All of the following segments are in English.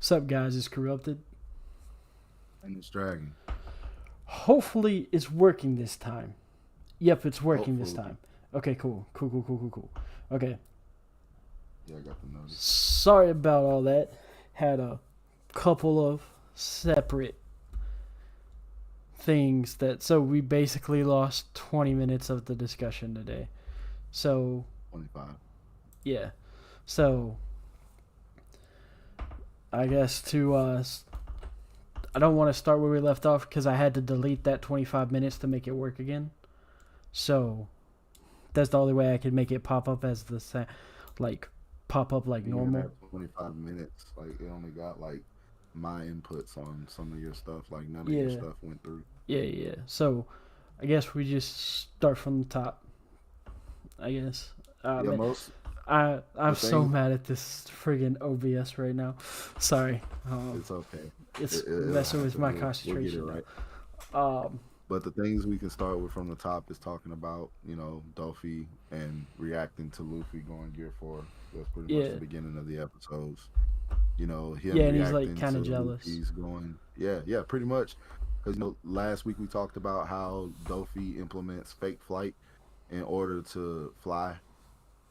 What's up, guys? It's Corrupted. And it's dragging. Hopefully, it's working this time. Yep, it's working this Hopefully. time. Okay, cool. Cool, cool, cool, cool, cool. Okay. Yeah, I got the notice. Sorry about all that. Had a couple of separate things that. So, we basically lost 20 minutes of the discussion today. So, 25. yeah. So, I guess to. I don't want to start where we left off because I had to delete that 25 minutes to make it work again. So, that's the only way I could make it pop up as like pop up like Even normal. at 25 minutes, like, it only got, like, my inputs on some of your stuff. Like, none of your Yeah, stuff went through. yeah. So I guess we just start from the top. I guess. Yeah, Man, most, I'm the so thing, mad at this friggin' OBS right now. Sorry, it's okay. it's It'll messing with happen. my We'll get it concentration right. now. But the things we can start with from the top is talking about, Dolphy and reacting to Luffy going Gear 4. That's pretty much Yeah, the beginning of the episodes. Him yeah, and he's like reacting kind to of jealous. Luffy's going, yeah, pretty much. Because last week we talked about how Dolphy implements fake flight in order to fly,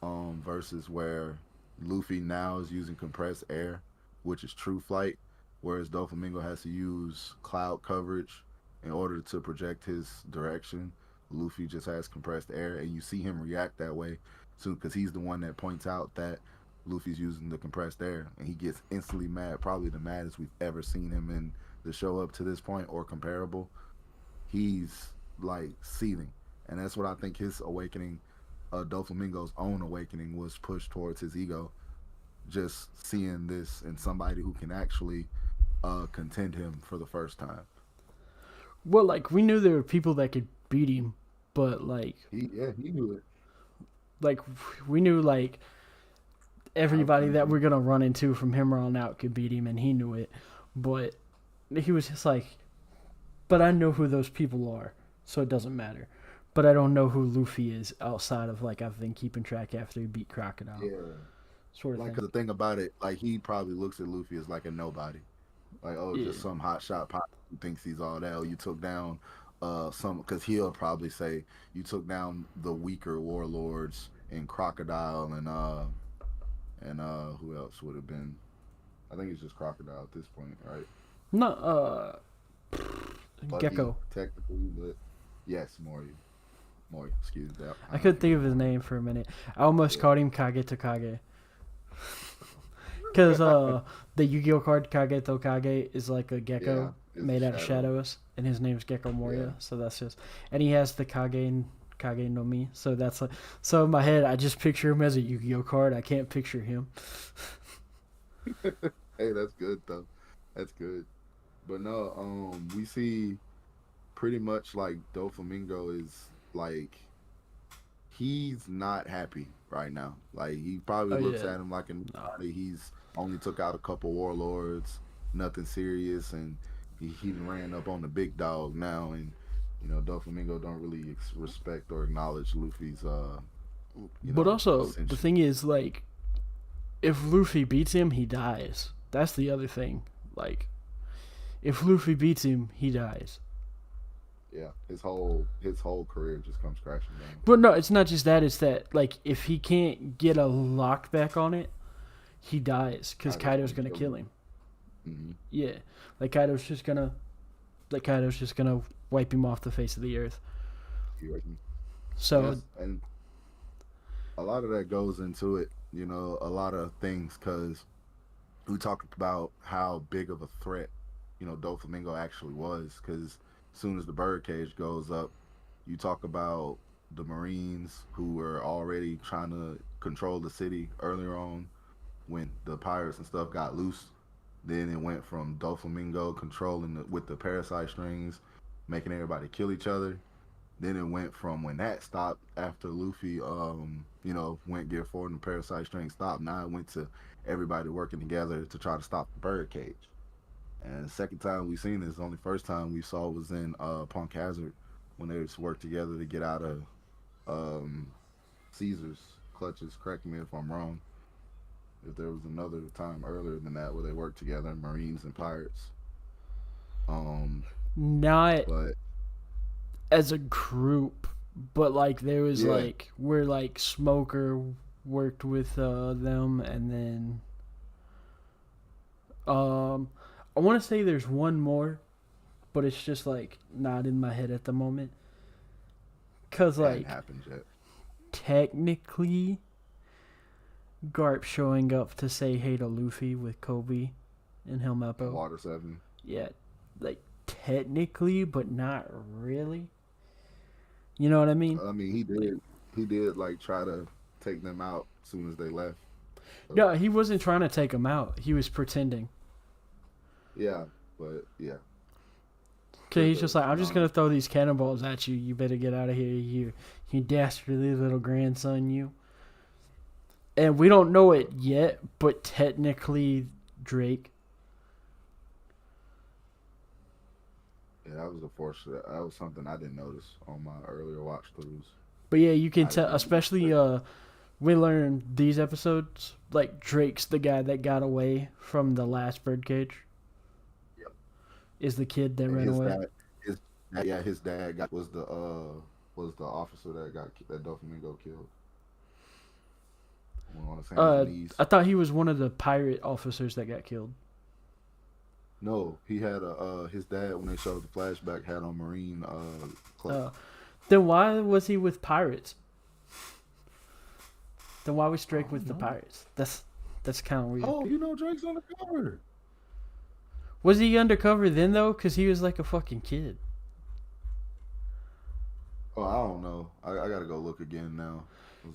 versus where Luffy now is using compressed air, which is true flight, whereas Doflamingo has to use cloud coverage in order to project his direction. Luffy just has compressed air, and you see him react that way soon because he's the one that points out that Luffy's using the compressed air, and he gets instantly mad, probably the maddest we've ever seen him in the show up to this point or comparable. He's like seething, and that's what I think his awakening, Doflamingo's own awakening, was pushed towards his ego. Just seeing this in somebody who can actually contend him for the first time. Well, like we knew there were people that could beat him, but He knew it. like we knew like How everybody that easy. we're gonna run into from him on out could beat him, and he knew it. But he was just like, but I know who those people are, so it doesn't matter. But I don't know who Luffy is outside of like I've been keeping track after he beat Crocodile, Yeah, sort of like thing. 'cause the thing about it, like he probably looks at Luffy as like a nobody. Like, oh, Yeah, just some hot shot pilot who thinks he's all that. Oh, you took down some because he'll probably say you took down the weaker warlords in Crocodile and who else would have been? I think it's just Crocodile at this point, right? no, Buggy Gecko. technically, but yes, Mori. Excuse that. I I don't couldn't forget think of his Mori. name for a minute. I almost Yeah, called him Kage to Kage. Because the Yu-Gi-Oh card Kage to Kage is like a yeah, gecko it's a made out of shadow. shadows, and his name's Gecko Yeah, Moria. So that's just, and he has the Kage no Mi. So that's like, so in my head I just picture him as a Yu-Gi-Oh card. I can't picture him. hey, that's good though. That's good. But no, we see pretty much like Doflamingo is like he's not happy right now. Like he probably Oh looks yeah, at him like a no. nobody. He's only took out a couple warlords, nothing serious, and he ran up on the big dog now. And Doflamingo don't really respect or acknowledge Luffy's But also the ascension. thing is like, if Luffy beats him, he dies. That's the other thing. Like, if Luffy beats him, he dies. Yeah, his whole career just comes crashing down. But no, it's not just that. It's that like if he can't get a lockback on it, he dies because Kaido's Kaido's gonna gonna kill kill him. him. Hmm. Yeah, like Kaido's just gonna wipe him off the face of the earth. And So a lot of that goes into it. A lot of things because we talked about how big of a threat Doflamingo actually was. Because as soon as the birdcage goes up, you talk about the Marines who were already trying to control the city earlier on when the pirates and stuff got loose. Then it went from Doflamingo controlling with the parasite strings, making everybody kill each other. Then it went from when that stopped after Luffy, went Gear 4 and the Parasite String stopped. Now it went to everybody working together to try to stop the birdcage. And the second time we seen this, the only first time we saw was in Punk Hazard when they just worked together to get out of um, Caesar's clutches. Correct me if I'm wrong. if there was another time earlier than that where they worked together, Marines and pirates. Not But as a group, but like there was yeah, like where like Smoker worked with them, and then um, I want to say there's one more, but it's just like not in my head at the moment. Cause hadn't like happened yet. technically, Garp showing up to say hey to Luffy with Kobe and And Helmeppo. Water Seven. Yeah, like technically, but not really. You know what I mean? I mean, he did like try to take them out as soon as they left. So, No, he wasn't trying to take him out. He was pretending. yeah, but yeah, Okay, for he's the just like, I'm just gonna throw these cannonballs at you. You better get out of here, you dastardly little grandson, you. And we don't know it yet, but technically, Drake. yeah, that was a force. That was something I didn't notice on my earlier watch throughs. But yeah, you can I didn't tell, notice especially that. we learned these episodes. Like Drake's the guy that got away from the last birdcage. Yep. Is the kid that And ran his away? dad, his dad was the officer that Doflamingo killed on his hands and knees. I thought he was one of the pirate officers that got killed. No, he had his dad when they showed the flashback had on Marine clothes. Uh, then why was he with pirates? Then why was I Drake don't with the know. pirates? That's kind of weird. Oh, you know Drake's on the cover. Was he undercover then though? Cause he was like a fucking kid. Oh, I don't know. I gotta go look again now.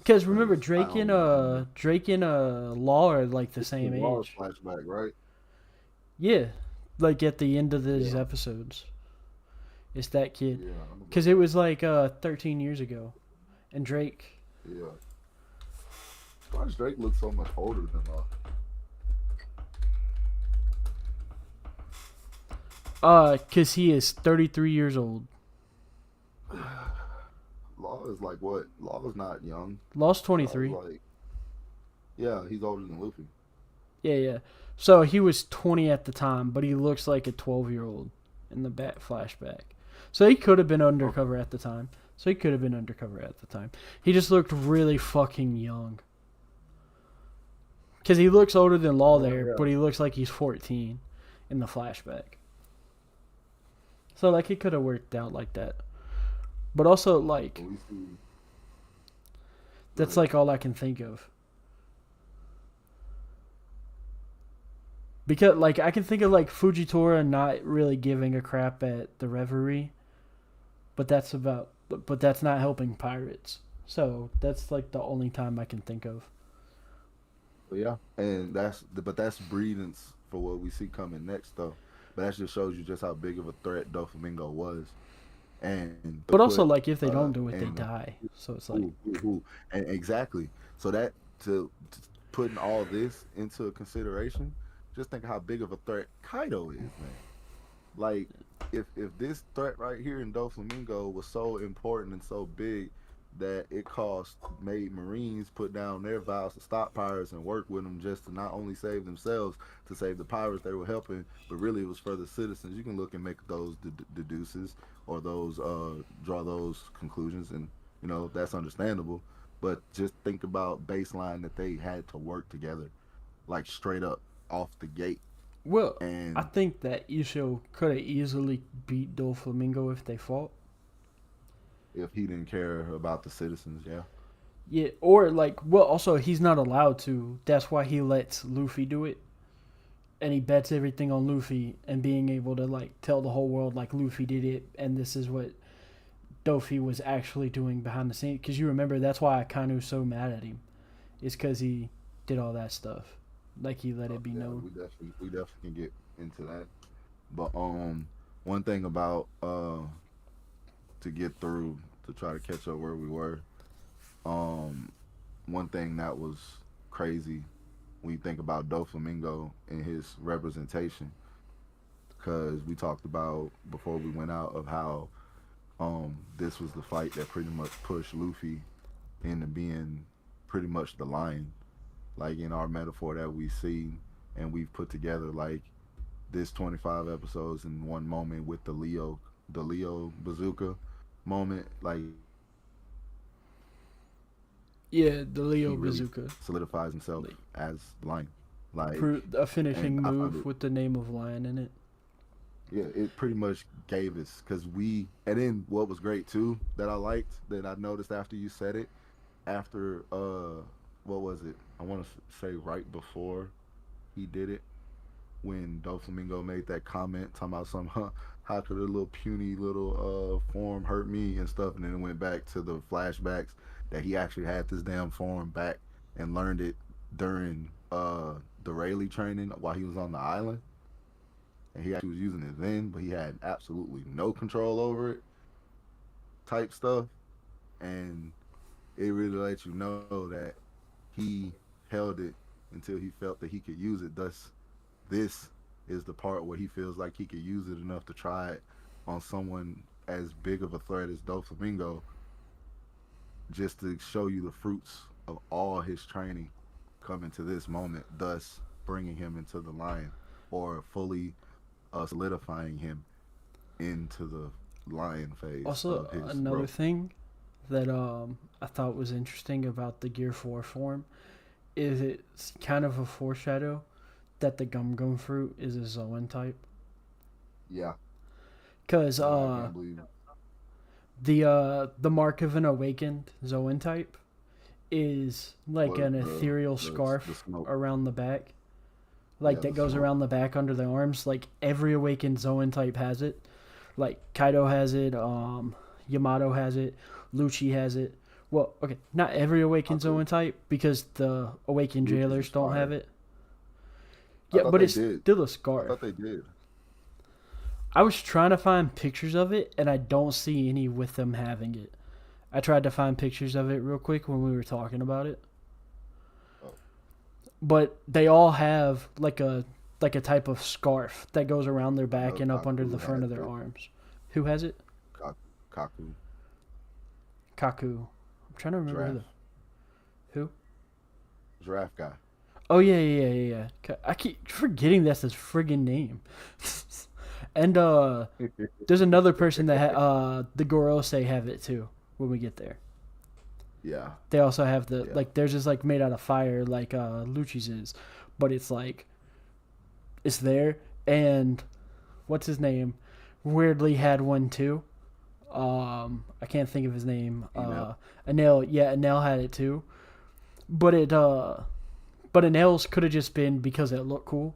Cause remember Because I don't remember. Drake and Law are like the It's the same Wallace age. flashback, right? Yeah, like at the end of these Yeah. episodes, it's that kid. Yeah. I'm gonna Cause look it at was like 13 years ago, and Drake. it. Yeah. Why does Drake look so much older than Law? Cause he is 33 years old. Law is like what? Law is not young. Law's Law is 23. like, yeah, he's older than Luffy. Yeah, yeah. So he was 20 at the time, but he looks like a 12-year-old in the back flashback. So he could have been Okay. undercover at the time. He just looked really fucking young. Because he looks older than Law Oh there, yeah. but he looks like he's 14 in the flashback. So, like, it could have worked out like that. But also, like, But we see. Go that's ahead. like all I can think of. Because, like, I can think of, like, Fujitora not really giving a crap at the Reverie. But that's not helping pirates. So that's like the only time I can think of. But yeah, and that's breedings for what we see coming next though. But that just shows you just how big of a threat Doflamingo was, and to But also, put like, if they don't do it, they and die. So it's like, and exactly. So that to putting all this into consideration, just think how big of a threat Kaido is, man. Like if this threat right here in Doflamingo was so important and so big that it cost made Marines put down their vows to stop pirates and work with them just to not only save themselves to save the pirates they were helping, but really it was for the citizens. You can look and make those deduces or those draw those conclusions, and that's understandable. But just think about baseline that they had to work together, like straight up off the gate, well, I and think that Isho could have easily beat Doflamingo if they fought. if he didn't care about the citizens, yeah. Yeah, or like, well, also he's not allowed to. That's why he lets Luffy do it, and he bets everything on Luffy and being able to like tell the whole world like Luffy did it, and this is what Dofi was actually doing behind the scenes. Because you remember that's why Akanu's so mad at him, is because he did all that stuff, like he let it be Yeah, known. we definitely can get into that. But one thing about to get through to try to catch up where we were, um one thing that was crazy when you think about Doflamingo and his representation, because we talked about before we went out of how this was the fight that pretty much pushed Luffy into being pretty much the lion. like in our metaphor that we see and we've put together, like this 25 episodes in one moment with the Leo bazooka moment, like Yeah, the he Leo really bazooka. solidifies himself Like, as Lion. Like, a and finishing I found move it, with the name of Lion in it. yeah, it pretty much gave us, because and then what was great too that I liked, that I noticed after you said it, after, what was it? I want to say right before he did it, when Doflamingo made that comment talking about some, huh, how could a little puny little form hurt me and stuff, and then it went back to the flashbacks that he actually had this damn form back and learned it during the Rayleigh training while he was on the island, and he actually was using it then, but he had absolutely no control over it, type stuff, and it really lets you know that he held it until he felt that he could use it. Thus, this is the part where he feels like he could use it enough to try it on someone as big of a threat as Doflamingo, just to show you the fruits of all his training coming to this moment, thus bringing him into the lion, or fully solidifying him into the lion phase Also, of his another growth. thing that I thought was interesting about the Gear 4 form is it's kind of a foreshadow that the Gum Gum fruit is a Zoan type. Yeah, Because no, I can't believe it. the mark of an awakened Zoan type is like What an ethereal the scarf smoke? around the back. Like Yeah, that the goes smoke. around the back under the arms. Like every awakened Zoan type has it. Like Kaido has it, Yamato has it, Lucci has it. Well, okay, not every awakened Kaku. Zoan type because the awakened Lucci's jailers is don't have fire. it. I Yeah, thought but they it's did. still a I thought scarf. they did. I was trying to find pictures of it and I don't see any with them having it. I tried to find pictures of it real quick when we were talking about it, Oh, but they all have like a type of scarf that goes around their I back know and up under Kaku the front has of their it. arms. Who has it? Kaku, Kaku. I'm trying to remember giraffe, who. giraffe guy. Oh yeah. I keep forgetting that's his friggin' name. And there's another person that the Gorosei have it too. When we get there, Yeah, they also have the yeah. like theirs is like made out of fire like Lucci's is, but it's like it's there. And what's his name? Weirdly had one too. I can't think of his name. You know, Anel, yeah, Anel had it too. But but Anel's could have just been because it looked cool.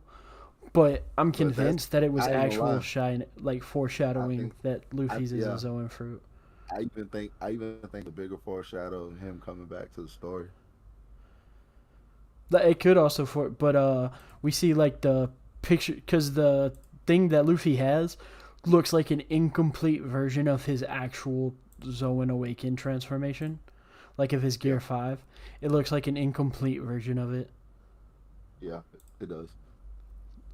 But I'm but that's, convinced that it was I ain't gonna actual lie. shine, like I foreshadowing think, that Luffy's is a yeah. Zoan fruit. I even think the bigger foreshadow of him coming back to the story. Like, it could also but we see like the picture because the thing that Luffy has looks like an incomplete version of his actual Zoan Awakened transformation, like of his Yeah, Gear 5. It looks like an incomplete version of it, yeah, it does.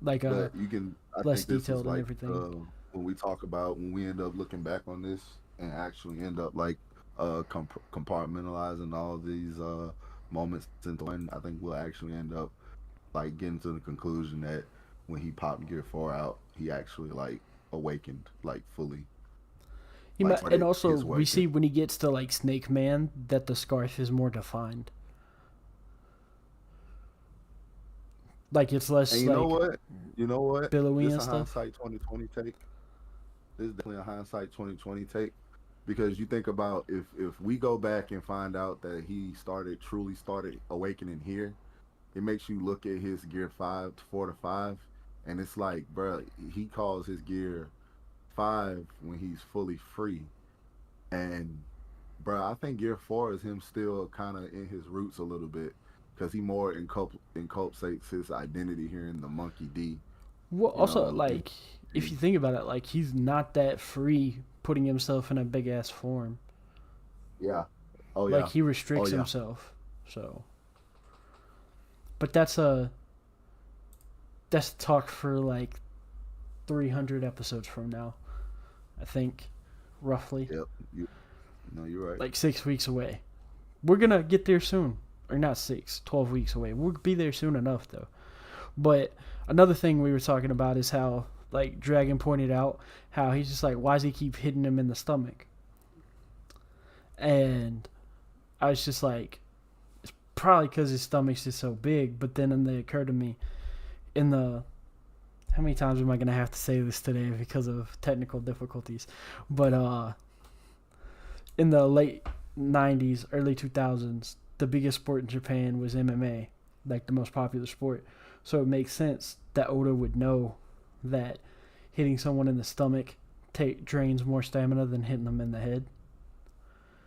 like But you can. I less think this is detailed and like, everything. when we talk about, when we end up looking back on this and actually end up like compartmentalizing all these moments into one. I think we'll actually end up like getting to the conclusion that when he popped Gear 4 out, he actually like awakened like fully, He like might, and started also his we awakening. see when he gets to like Snake Man that the scarf is more defined. Like it's And less you know like what? You know what? billowy This and a stuff. hindsight 2020 take. This is definitely a hindsight 2020 take, because you think about, if we go back and find out that he truly started awakening here, it makes you look at his Gear 5, 4 to 5, and it's like, bro, he calls his Gear 5 when he's fully free. And bro, I think Gear 4 is him still kind of in his roots a little bit, because he more inculcates his identity here in the Monkey D. Well, You also know, like if you think about it, like he's not that free putting himself in a big ass form. yeah, oh Like yeah, he oh restricts yeah, himself. So, but that's talk for like 300 episodes from now. I think, roughly yep. You, no, you're right. like 6 weeks away. We're gonna get there soon. or not 6, 12 weeks away. We'll be there soon enough though. But another thing we were talking about is how, like, Dragon pointed out how he's just like, why does he keep hitting him in the stomach? And I was just like, it's probably because his stomach's just so big. But then it occurred to me, in the, how many times am I gonna have to say this today because of technical difficulties? But in the late 90s, early 2000s, the biggest sport in Japan was MMA, like the most popular sport. So it makes sense that Oda would know that hitting someone in the stomach drains more stamina than hitting them in the head.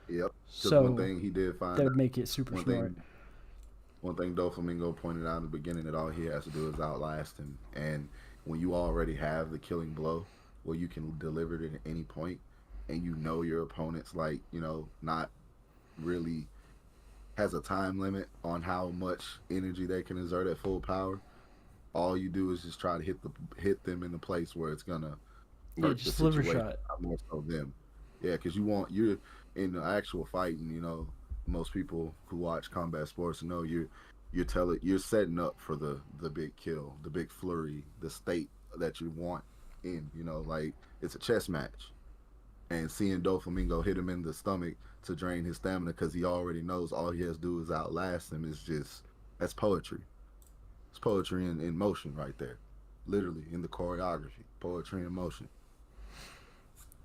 Yep. So one thing he did find that would make it super smart. One thing Doflamingo pointed out in the beginning, that all he has to do is outlast him. And when you already have the killing blow, where you can deliver it at any point, and you know your opponent's, like, you know, not really has a time limit on how much energy they can exert at full power, all you do is just try to hit them in the place where it's gonna hurt just the liver situation, shot. more so them. Yeah, because you're in the actual fighting. You know, most people who watch combat sports know you're setting up for the big kill, the big flurry, the state that you want in. You know, like, it's a chess match, and seeing Doflamingo hit him in the stomach to drain his stamina because he already knows all he has to do is outlast him is just, that's poetry. It's poetry in motion right there, literally in the choreography. Poetry in motion.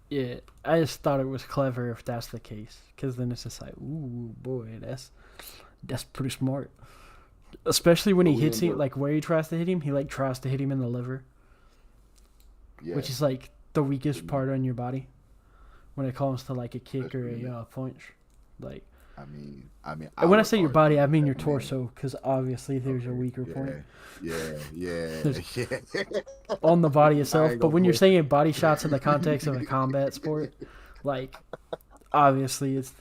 Yeah, I just thought it was clever if that's the case, because then it's just like, ooh, boy, that's pretty smart. Especially when he hits him, like where he tries to hit him, he like tries to hit him in the liver, which is like the weakest part on your body when it comes to like a kick or a punch. Like, I mean, and when I say your body, I mean your torso, because obviously there's a weaker point. Yeah. On the body itself. But when you're saying body shots in the context of a combat sport, like, obviously it's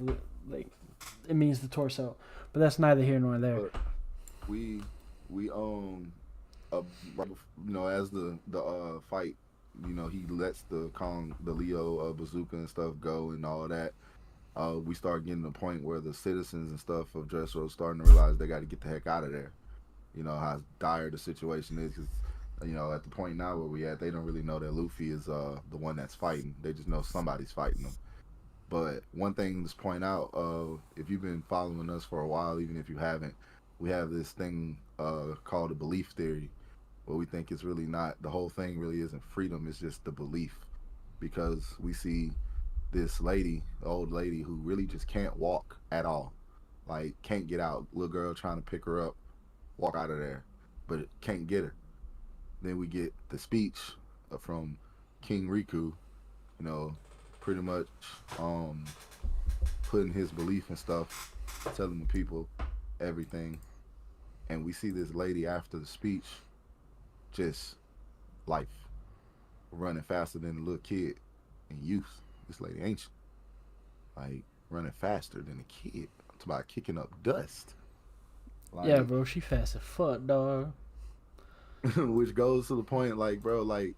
it means the torso. But that's neither here nor there. But we you know, as the fight, you know, he lets the Leo bazooka and stuff go and all that. We start getting to the point where the citizens and stuff of Dressrosa starting to realize they got to get the heck out of there. You know how dire the situation is, because, you know, at the point now where we at, they don't really know that Luffy is the one that's fighting. They just know somebody's fighting them. But one thing to point out, if you've been following us for a while, even if you haven't, we have this thing called the belief theory, where we think it's really not, the whole thing really isn't freedom, it's just the belief. Because we see this lady, old lady, who really just can't walk at all, like can't get out. Little girl trying to pick her up, walk out of there, but can't get her. Then we get the speech from King Riku, you know, pretty much putting his belief and stuff, telling the people everything. And we see this lady after the speech, just life, running faster than a little kid in youth. This lady ancient, like running faster than a kid. It's about kicking up dust. Like, yeah, bro, she fast as fuck, dog. Which goes to the point, like, bro, like,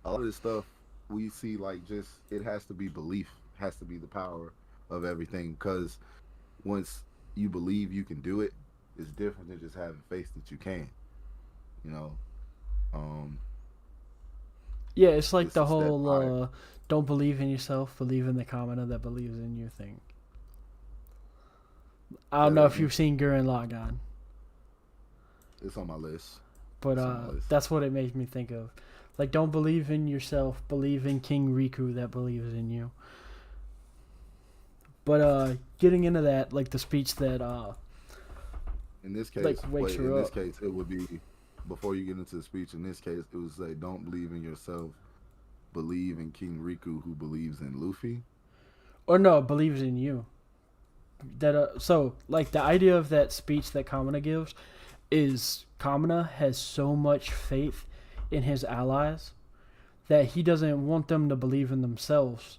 a lot of this stuff we see, like, just, it has to be belief, has to be the power of everything. Because once you believe you can do it, it's different than just having faith that you can. You know. Yeah, it's like the whole don't believe in yourself, believe in the commoner that believes in you thing. I don't know if you've seen Gurren Lagann. It's on my list. But that's what it makes me think of. Like, don't believe in yourself, believe in King Riku that believes in you. But getting into that, like the speech that in this case, like wakes her up. This case, it would be, before you get into the speech, in this case, it would say, don't believe in yourself, believe in King Riku, who believes in Luffy. Or no, believes in you. That so, like, the idea of that speech that Kamina gives is Kamina has so much faith in his allies that he doesn't want them to believe in themselves,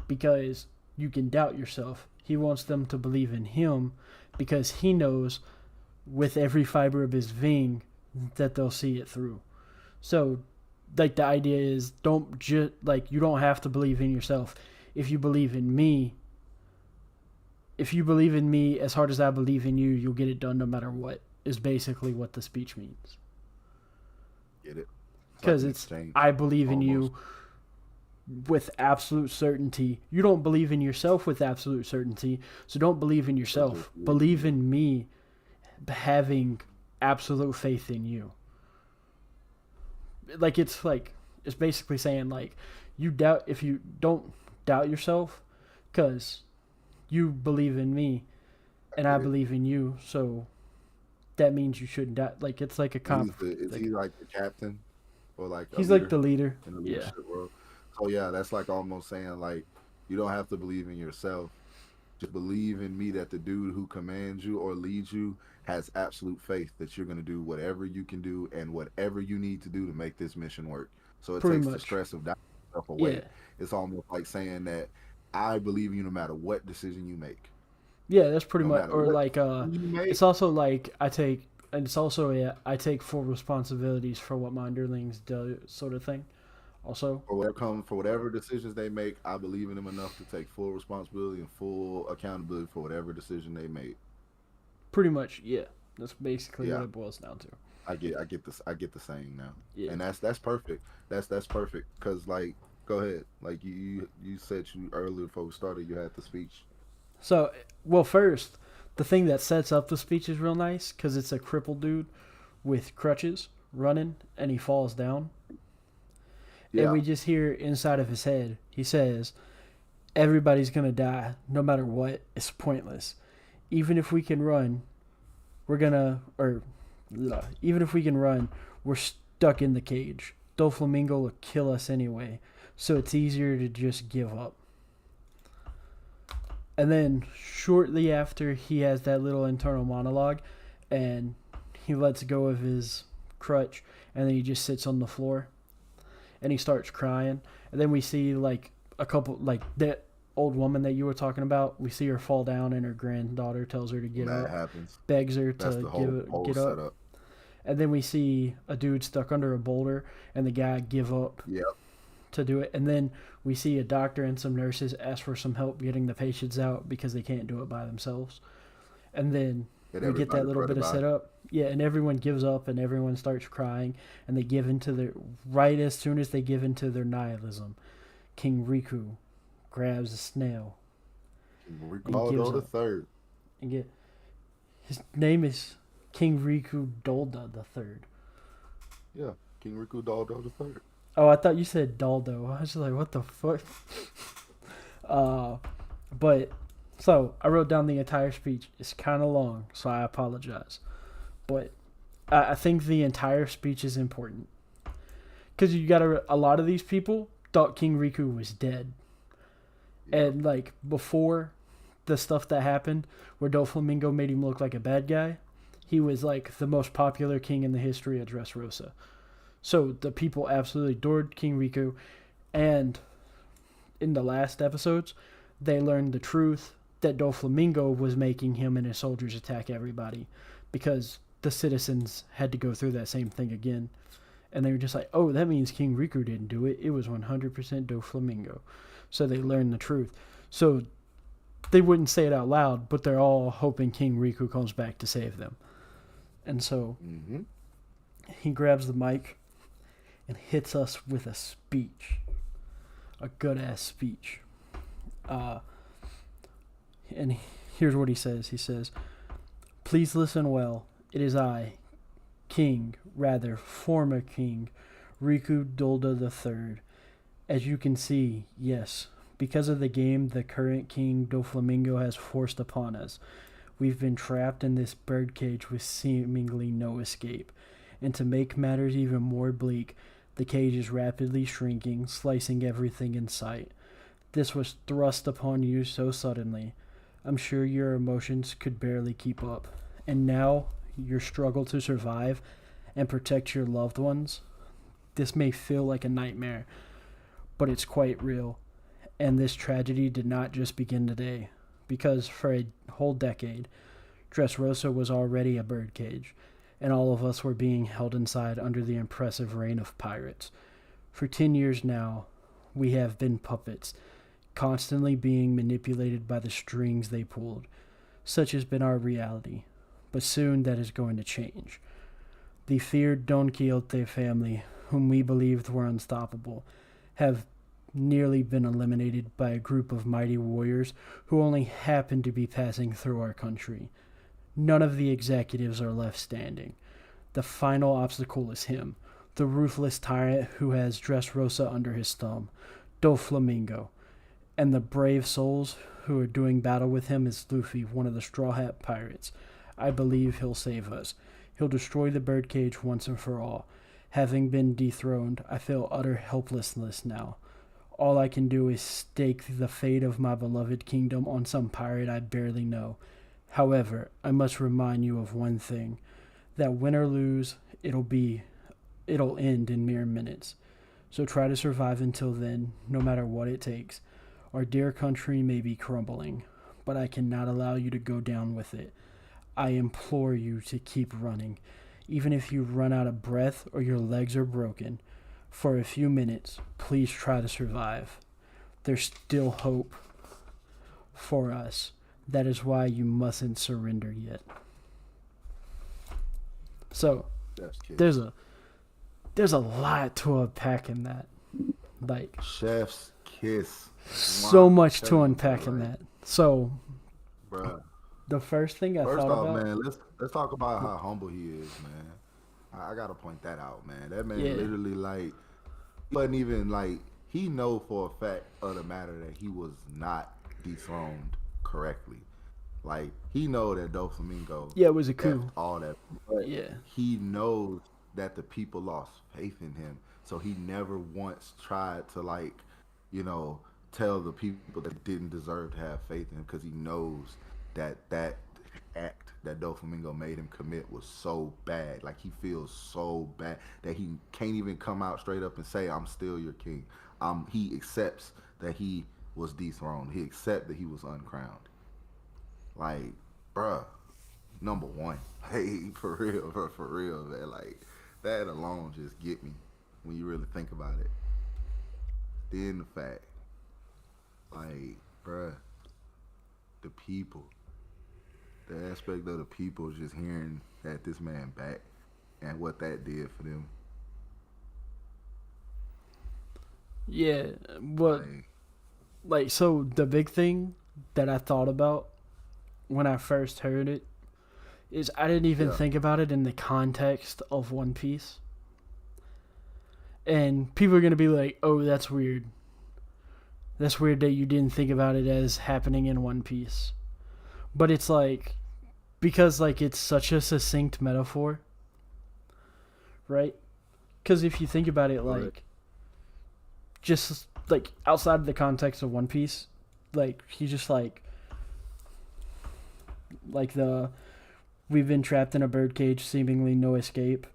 because you can doubt yourself. He wants them to believe in him because he knows with every fiber of his being that they'll see it through. So, like, the idea is, you don't have to believe in yourself. If you believe in me, if you believe in me as hard as I believe in you, you'll get it done no matter what, is basically what the speech means. Get it? Because Like it's, exchange, I believe in almost. you with absolute certainty. You don't believe in yourself with absolute certainty, so don't believe in So just yourself. Believe in me having absolute faith in you. It's basically saying you doubt if you don't doubt yourself because you believe in me I and I get it. believe in you, so that means you shouldn't doubt. It's like a And comp. is Like he like the captain or like a he's like leader the leader. in the Yeah, leadership world? So yeah, that's like almost saying like you don't have to believe in yourself. Just believe in me that the dude who commands you or leads you has absolute faith that you're going to do whatever you can do and whatever you need to do to make this mission work. So it pretty takes the much. stress of doubting yourself Yeah, away. It's almost like saying that I believe in you no matter what decision you make. yeah, that's pretty No much. matter Or what decision you make, it's also like I take, and it's also I take full responsibilities for what my underlings do, sort of thing. Also, for whatever decisions they make, I believe in them enough to take full responsibility and full accountability for whatever decision they made. pretty much, yeah. That's basically what Yeah, it boils down to. I get the saying now, Yeah. and that's perfect. That's perfect because like go ahead, like you said you earlier before we started you had the speech. So, well, first, the thing that sets up the speech is real nice because it's a crippled dude with crutches running and he falls down. And Yeah, we just hear inside of his head, he says, everybody's going to die no matter what. It's pointless. Even if we can run, we're going to, or even if we can run, we're stuck in the cage. Doflamingo will kill us anyway. So it's easier to just give up. And then shortly after he has that little internal monologue and he lets go of his crutch and then he just sits on the floor and he starts crying. And then we see a couple that old woman that you were talking about, we see her fall down and her granddaughter tells her to when get that up, happens, begs her that's to the whole get up. setup. And then we see a dude stuck under a boulder and the guy give up Yep, to do it. And then we see a doctor and some nurses ask for some help getting the patients out because they can't do it by themselves. And then and we get that everybody little bit fretted of by. setup. Yeah, and everyone gives up and everyone starts crying and they give into their right as soon as they give into their nihilism. King Riku grabs a snail and gives Ricardo the up. third. And get his name is King Riku Dolda the Third. Yeah, King Riku Daldo the third. Oh, I thought you said Daldo. I was just like, what the fuck? Uh, but so I wrote down the entire speech. It's kind of long, so I apologize. But I think the entire speech is important because you got a lot of these people thought King Riku was dead, Yep, and before the stuff that happened, where Doflamingo made him look like a bad guy, he was like the most popular king in the history of Dressrosa. So the people absolutely adored King Riku, and in the last episodes, they learned the truth that Doflamingo was making him and his soldiers attack everybody because the citizens had to go through that same thing again. And they were just like, oh, that means King Riku didn't do it. It was 100% Doflamingo. So they learned the truth. So they wouldn't say it out loud, but they're all hoping King Riku comes back to save them. And so mm-hmm. he grabs the mic and hits us with a speech. A good ass speech. And here's what he says. He says, please listen well. It is I, former King, Riku Dolda III. As you can see, yes, because of the game the current King Doflamingo has forced upon us, we've been trapped in this birdcage with seemingly no escape. And to make matters even more bleak, the cage is rapidly shrinking, slicing everything in sight. This was thrust upon you so suddenly. I'm sure your emotions could barely keep up. And now, your struggle to survive and protect your loved ones. This may feel like a nightmare, but it's quite real. And this tragedy did not just begin today, because for a whole decade, Dressrosa was already a birdcage, and all of us were being held inside under the impressive reign of pirates. For 10 years now, we have been puppets, constantly being manipulated by the strings they pulled. Such has been our reality, but soon that is going to change. The feared Don Quixote family, whom we believed were unstoppable, have nearly been eliminated by a group of mighty warriors who only happen to be passing through our country. None of the executives are left standing. The final obstacle is him, the ruthless tyrant who has Dressrosa under his thumb, Doflamingo, and the brave souls who are doing battle with him is Luffy, one of the Straw Hat Pirates. I believe he'll save us. He'll destroy the birdcage once and for all. Having been dethroned, I feel utter helplessness now. All I can do is stake the fate of my beloved kingdom on some pirate I barely know. However, I must remind you of one thing, that win or lose, it'll end in mere minutes. So try to survive until then, no matter what it takes. Our dear country may be crumbling, but I cannot allow you to go down with it. I implore you to keep running, even if you run out of breath or your legs are broken. For a few minutes, please try to survive. There's still hope for us. That is why you mustn't surrender yet. So, there's a lot to unpack in that. Like, chef's kiss. So much to unpack in that. So, bruh, the first thing I thought off, about, man, let's talk about how humble he is, man. I gotta point that out, man. That man literally, like, wasn't even like, he know for a fact of the matter that he was not dethroned correctly. Like, he know that Doflamingo, it was a coup. All that, but he knows that the people lost faith in him, so he never once tried to, like, you know, tell the people that didn't deserve to have faith in him, because he knows that act that Doflamingo made him commit was so bad. Like, he feels so bad that he can't even come out straight up and say, I'm still your king. He accepts that he was dethroned. He accepts that he was uncrowned. Like, bruh, number one. Hey, for real, man. Like, that alone just get me when you really think about it. Then the fact, like, bruh, the people, the aspect of the people just hearing that this man back and what that did for them. Yeah, but, like, so the big thing that I thought about when I first heard it is I didn't even think about it in the context of One Piece. And people are going to be like, oh, that's weird. That's weird that you didn't think about it as happening in One Piece. But it's like, because, like, it's such a succinct metaphor, right? Because if you think about it, like, just, like, outside of the context of One Piece, like, he's just like we've been trapped in a birdcage, seemingly no escape,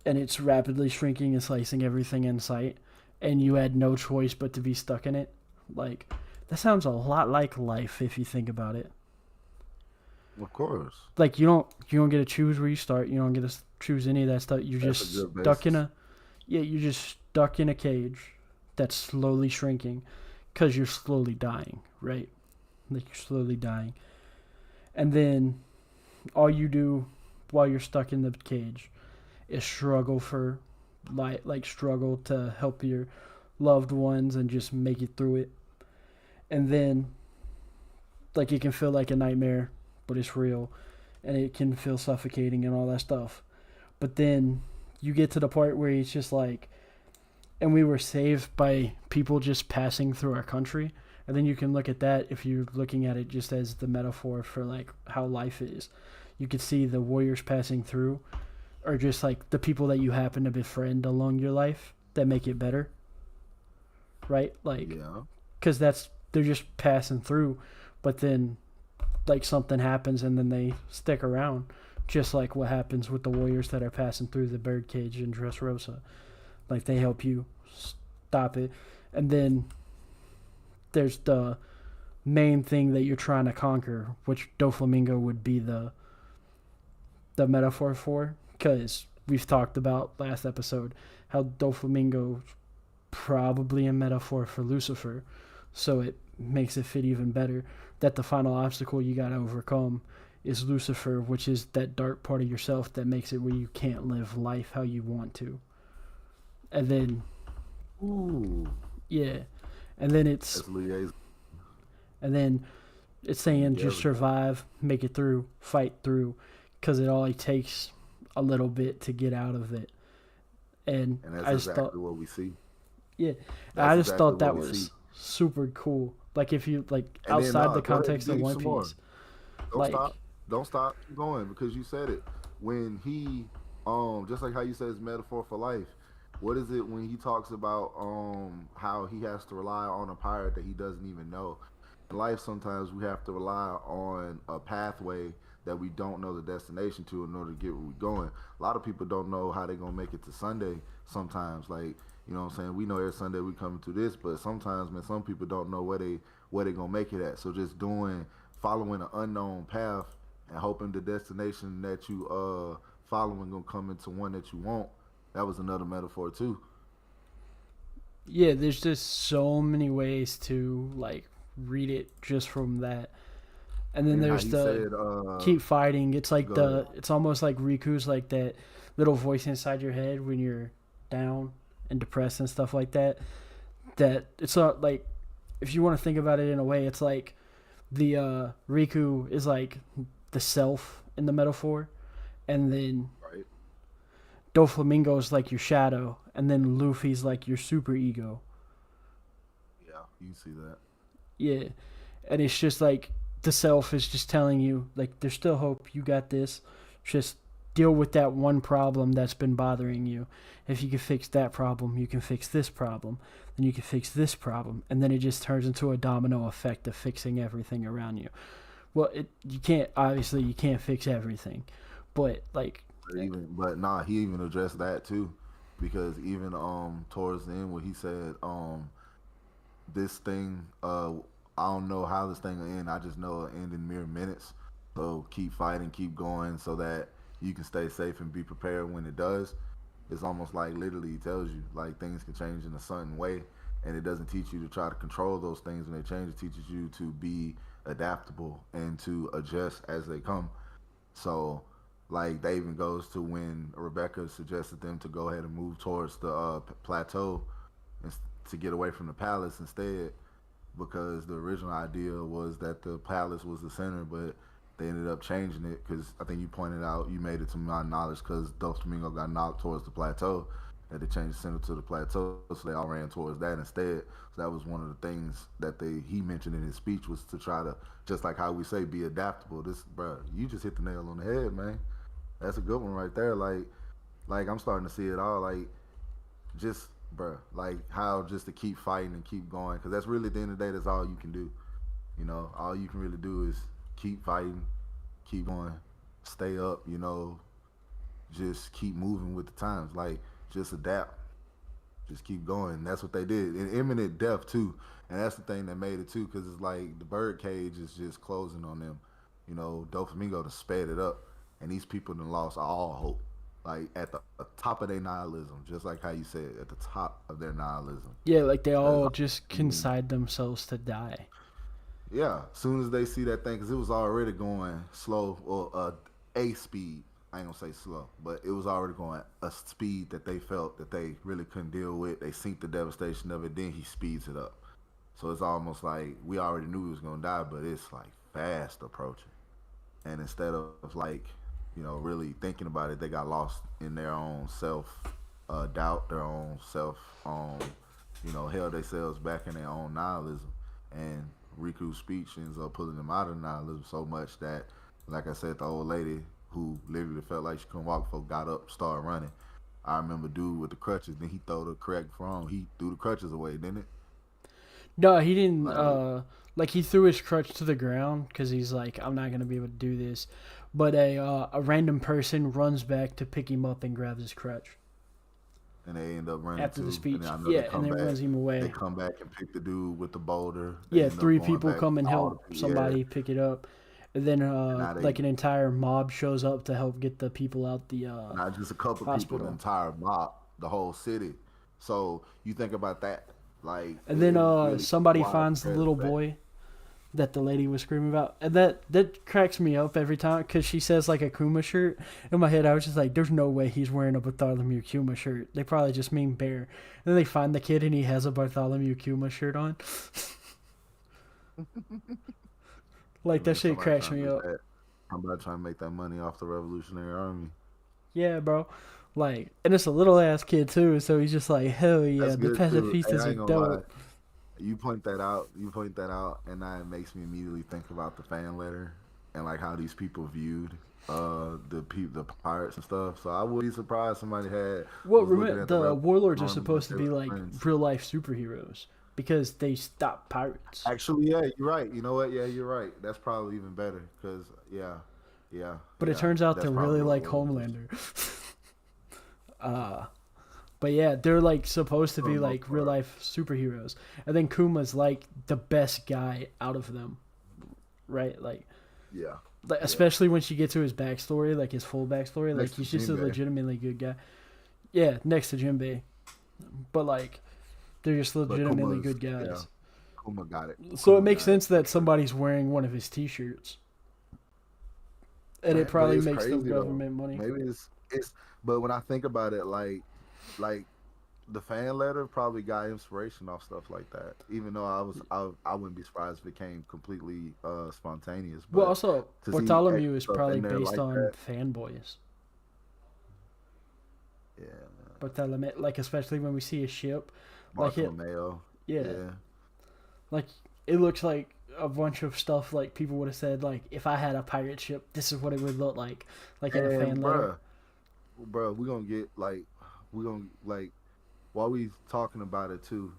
and it's rapidly shrinking and slicing everything in sight, and you had no choice but to be stuck in it. Like, that sounds a lot like life if you think about it. Of course. Like, you don't get to choose where you start. You don't get to choose any of that stuff. You're just stuck in a cage that's slowly shrinking because you're slowly dying, right? Like, you're slowly dying. And then all you do while you're stuck in the cage is struggle for life, like struggle to help your loved ones and just make it through it. And then, like, it can feel like a nightmare, but it's real, and it can feel suffocating and all that stuff. But then you get to the part where it's just like, and we were saved by people just passing through our country. And then you can look at that if you're looking at it just as the metaphor for, like, how life is. You could see the warriors passing through, or just, like, the people that you happen to befriend along your life that make it better, right? Like, because they're just passing through, but then, like, something happens and then they stick around, just like what happens with the warriors that are passing through the birdcage in Dressrosa. Like, they help you stop it, and then there's the main thing that you're trying to conquer, which Doflamingo would be the metaphor for, because we've talked about last episode how Doflamingo's probably a metaphor for Lucifer. so it makes it fit even better. That the final obstacle you gotta overcome is Lucifer, which is that dark part of yourself that makes it where you can't live life how you want to. And then, Ooh, yeah, and then it's that's liaison. and then it's saying Yeah, just survive, make it through, fight through, because it only takes a little bit to get out of it. And and that's I just thought, exactly what we see. yeah, That's I just exactly thought what that we see. was super cool. Like if you like And then outside nah, the go ahead and context of dig One some more. Piece, Don't like stop. Don't stop. Keep going because you said it. When he just like how you said it's metaphor for life. What is it when he talks about how he has to rely on a pirate that he doesn't even know? In life sometimes we have to rely on a pathway that we don't know the destination to in order to get where we're going. A lot of people don't know how they're gonna make it to Sunday sometimes. Like, you know what I'm saying? We know every Sunday we coming to this, but sometimes man, some people don't know where they gonna make it at. So just following an unknown path and hoping the destination that you following gonna come into one that you want. That was another metaphor too. yeah, there's just so many ways to like read it just from that. And then And how there's he the said, keep fighting. It's like go ahead. it's almost like Riku's like that little voice inside your head when you're down and depressed and stuff like that. That it's not like, if you want to think about it in a way, it's like the Riku is like the self in the metaphor, and then Right? Doflamingo is like your shadow, and then Luffy's like your super ego. Yeah, you can see that. Yeah, and it's just like the self is just telling you like there's still hope. You got this. Just deal with that one problem that's been bothering you. If you can fix that problem, you can fix this problem. Then you can fix this problem, and then it just turns into a domino effect of fixing everything around you. Well, you can't, obviously you can't fix everything, but like, But nah, he even addressed that too, because even towards the end where he said this thing I don't know how this thing will end. I just know it'll end in mere minutes. So keep fighting, keep going, so that you can stay safe and be prepared when it does. It's almost like literally he tells you like things can change in a certain way, and it doesn't teach you to try to control those things when they change. It teaches you to be adaptable and to adjust as they come. So, like, that even goes to when Rebecca suggested them to go ahead and move towards the plateau and to get away from the palace instead, because the original idea was that the palace was the center, but they ended up changing it because I think you pointed out, you made it to my knowledge, because Doflamingo got knocked towards the plateau, and they changed the center to the plateau, so they all ran towards that instead. So that was one of the things that he mentioned in his speech, was to try to, just like how we say, be adaptable. This, bro, you just hit the nail on the head, man. That's a good one right there. Like I'm starting to see it all. Like, just, bro, like how just to keep fighting and keep going, because that's really, at the end of the day, that's all you can do. You know, all you can really do is keep fighting, keep going, stay up. You know, just keep moving with the times. Like, just adapt, just keep going. And that's what they did in imminent death too. And that's the thing that made it too, because it's like the bird cage is just closing on them. You know, Doflamingo to sped it up, and these people done lost all hope. Like at the top of their nihilism, just like how you said, at the top of their nihilism. yeah, like they That's all all. just I mean, consigned themselves to die. yeah. As soon as they see that thing, because it was already going slow, or a speed. I ain't gonna say slow, but it was already going a speed that they felt that they really couldn't deal with. They seen the devastation of it. Then he speeds it up. So it's almost like we already knew he was gonna die, but it's like fast approaching. And instead of like, really thinking about it, they got lost in their own self doubt, their own self, held themselves back in their own nihilism. And Riku's speech ends up pulling them out of nihilism so much that, like I said, the old lady who literally felt like she couldn't walk before got up, started running. I remember dude with the crutches. Then he threw the correct from. He threw the crutches away, didn't it? No, he didn't. Like, Like he threw his crutch to the ground because he's like, I'm not gonna be able to do this. But a random person runs back to pick him up and grabs his crutch and they end up running after the too. And speech. then I know they Yeah, and come then back. runs him They away. come back and pick the dude with the boulder. They Yeah, end up three going people back. come and All help the yeah. somebody pick it up, and then And now like they an entire mob shows up to help get the people out the not just a couple of people, the hospital. entire mob, the whole city. So you think about that. Like And then it really somebody finds the widespread little effect. boy that the lady was screaming about, and that cracks me up every time because she says like a Kuma shirt. In my head, I was just like, "There's no way he's wearing a Bartholomew Kuma shirt. They probably just mean bear." And then they find the kid and he has a Bartholomew Kuma shirt on. Like that Man, shit somebody cracks trying to me make up. that. Somebody trying to make that money off the Revolutionary Army. Yeah, bro. Like, and it's a little ass kid too, so he's just like, hell yeah, That's the good too. Hey, pacifistas I are ain't gonna lie. dope. You point that out. You point that out, and that makes me immediately think about the fan letter and like how these people viewed the pirates and stuff. So I would be surprised somebody had Well, was looking remember at the the rebel warlords are army like supposed to they be were like friends. real life superheroes because they stop pirates. Actually, yeah, you're right. You know what? Yeah, you're right. That's probably even better because yeah, yeah, But it yeah. turns out That's they're really probably what like it was Homelander. But yeah, they're like supposed to for the be most like real part. life superheroes, and then Kuma's like the best guy out of them, right? Yeah, Like yeah. especially when she gets to his backstory, like his full backstory, like Next to he's just a Jinbei, legitimately good guy. Yeah, next to Jinbei, but like they're just but legitimately Kuma's good yeah, guys. Kuma got it. So it Kuma makes got it sense for that sure. somebody's wearing one of his T-shirts, and it But probably it's makes the crazy though. government money. Maybe it's. But when I think about it, like the fan letter probably got inspiration off stuff like that. Even though I wouldn't be surprised if it came completely spontaneous. Well, But also to see extra Bartholomew is stuff probably in there based like on that, fanboys. yeah. Bartholomew, like especially when we see a ship, like it, Bartolomeo, yeah, yeah. like it looks like a bunch of stuff like people would have said like if I had a pirate ship, this is what it would look like in a fan And letter. bruh, we gonna get like we gonna like while we talking about it too.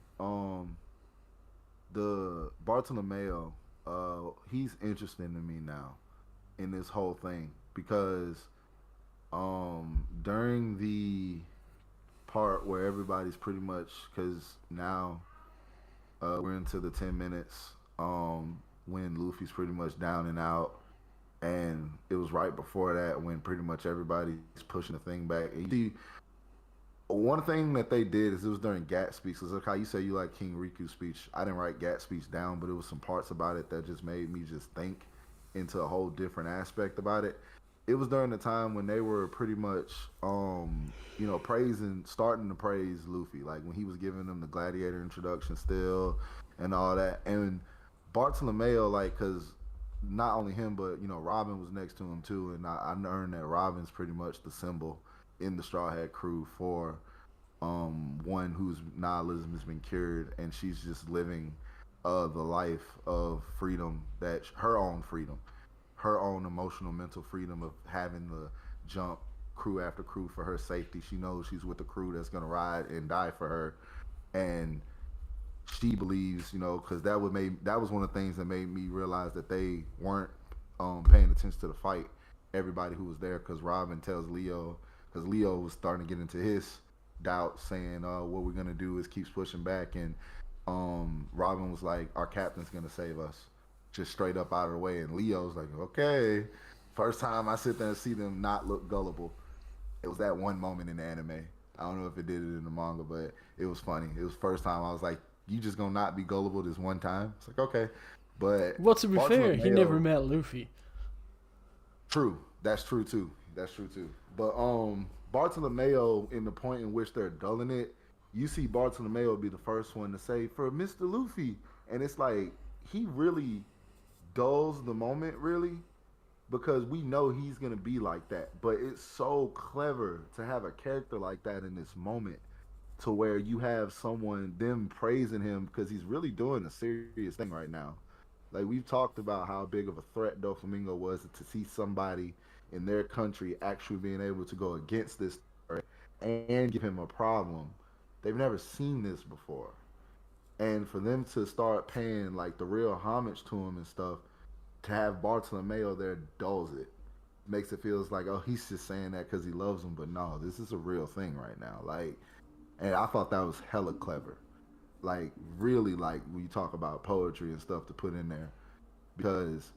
The Bartolomeo, he's interesting to me now in this whole thing because during the part where everybody's pretty much because now we're into the 10 minutes when Luffy's pretty much down and out, and it was right before that when pretty much everybody's pushing the thing back. And you see, one thing that they did is it was during Gat's speech. Cause like how you say you like King Riku's speech. I didn't write Gat's speech down, but it was some parts about it that just made me just think into a whole different aspect about it. It was during the time when they were pretty much, praising, starting to praise Luffy, like when he was giving them the gladiator introduction still and all that. And Bartolomeo, like, cause not only him, but Robin was next to him too, and I learned that Robin's pretty much the symbol in the Straw Hat crew for one whose nihilism has been cured, and she's just living the life of freedom, that her own freedom, her own emotional, mental freedom of having to jump crew after crew for her safety. She knows she's with a crew that's gonna ride and die for her, and she believes, because that was one of the things that made me realize that they weren't paying attention to the fight. Everybody who was there, because Robin tells Leo, because Leo was starting to get into his doubt, saying, "What we're gonna do is keeps pushing back," and Robin was like, "Our captain's gonna save us," just straight up out of the way. And Leo's like, "Okay." First time I sit there and see them not look gullible. It was that one moment in the anime. I don't know if it did it in the manga, but it was funny. It was first time I was like, "You just gonna not be gullible this one time?" It's like, okay, but Well, to be fair, he never Bartolomeo, met Luffy. true. That's true too. That's true too. But Bartolomeo, in the point in which they're dulling it, you see Bartolomeo be the first one to say for Mr. Luffy, and it's like he really dulls the moment, really, because we know he's gonna be like that. But it's so clever to have a character like that in this moment, to where you have someone them praising him because he's really doing a serious thing right now. Like we've talked about how big of a threat Doflamingo was to see somebody in their country actually being able to go against this threat and give him a problem. They've never seen this before. And for them to start paying like the real homage to him and stuff, to have Bartolomeo there dulls it. Makes it feels like, oh, he's just saying that because he loves him, but no, this is a real thing right now. Like, and I thought that was hella clever. Like, really, like when you talk about poetry and stuff to put in there, because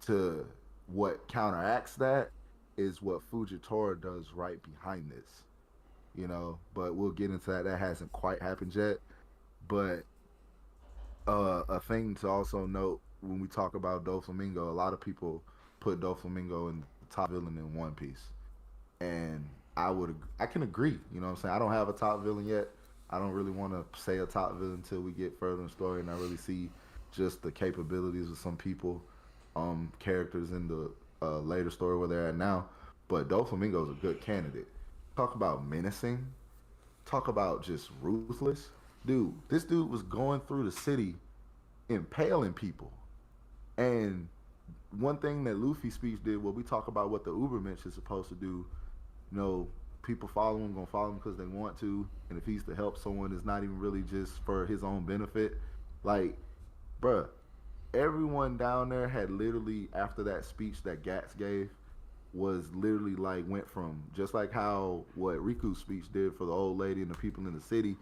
to what counteracts that is what Fujitora does right behind this. But we'll get into that. That hasn't quite happened yet. But a thing to also note when we talk about Doflamingo, a lot of people put Doflamingo in the top villain in One Piece, and I can agree. You know what I'm saying? I don't have a top villain yet. I don't really want to say a top villain until we get further in the story and I really see just the capabilities of some people, characters in the later story where they're at now. But Doflamingo is a good candidate. Talk about menacing. Talk about just ruthless. Dude, this dude was going through the city impaling people. And one thing that Luffy's speech did, well, we talk about what the Ubermensch is supposed to do. You know, people follow him, gonna follow him because they want to. And if he's to help someone, it's not even really just for his own benefit. Like, bruh, everyone down there had literally, after that speech that Gats gave, was literally like, went from just like how what Riku's speech did for the old lady and the people in the city,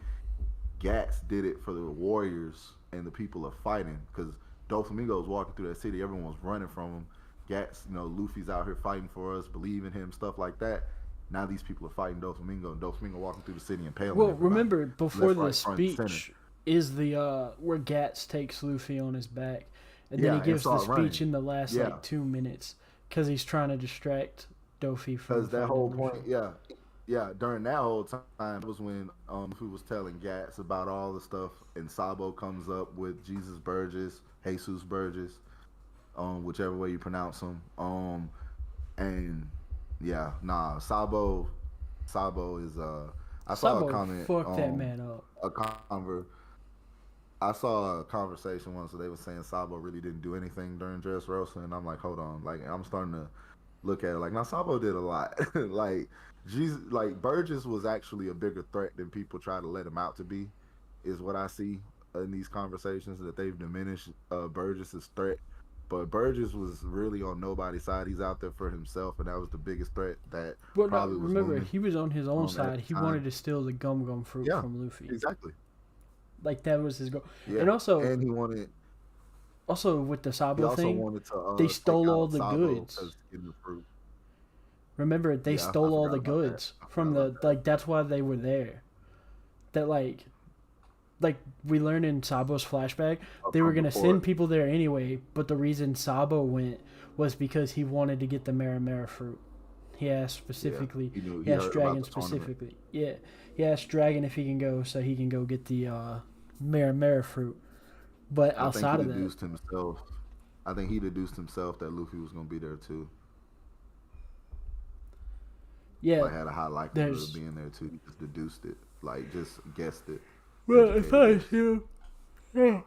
Gats did it for the warriors and the people are fighting. Because Doflamingo was walking through that city, everyone was running from him. Gats, Luffy's out here fighting for us, believe in him, stuff like that. Now these people are fighting Doflamingo, and Doflamingo walking through the city and paling. Well, everybody. remember before Left, the right, front, center. speech is the where Gats takes Luffy on his back, and then he and gives the start running. speech in the last Yeah. like 2 minutes because he's trying to distract Dofi from Because that whole fighting point, Luffy. yeah, during that whole time was when Luffy was telling Gats about all the stuff, and Sabo comes up with Jesus Burgess, whichever way you pronounce him, and yeah, nah, Sabo is I saw Sabo a comment, fucked that man up. I saw a conversation once where they were saying Sabo really didn't do anything during Dressrosa, and I'm like, hold on, like I'm starting to look at it like now Sabo did a lot. Like Jesus, like Burgess was actually a bigger threat than people try to let him out to be, is what I see in these conversations, that they've diminished Burgess's threat. But Burgess was really on nobody's side. He's out there for himself, and that was the biggest threat that Well, probably was remember, looming. he was on his own side. the He time. wanted to steal the gum gum fruit Yeah, from Luffy. exactly. Like that was his goal. Yeah, And also and he with the the he Sabo also thing, wanted to they take stole all out the Sabo goods. because getting the fruit. Remember, they Yeah, I stole all forgot the about that. goods I from forgot the about that. like. That's why they were there. That like we learned in Sabo's flashback, they were From gonna before. send people there anyway. But the reason Sabo went was because he wanted to get the Maramara fruit. He asked specifically. he knew- He he asked heard about Dragon the tournament. specifically. Yeah, he asked Dragon if he can go so he can go get the Maramara fruit. But I think outside he of that, deduced himself. I think he deduced himself that Luffy was going to be there too. yeah. Like had a high likelihood There's of being there too. He just deduced it, like just guessed it. well, if I educated was him, yeah.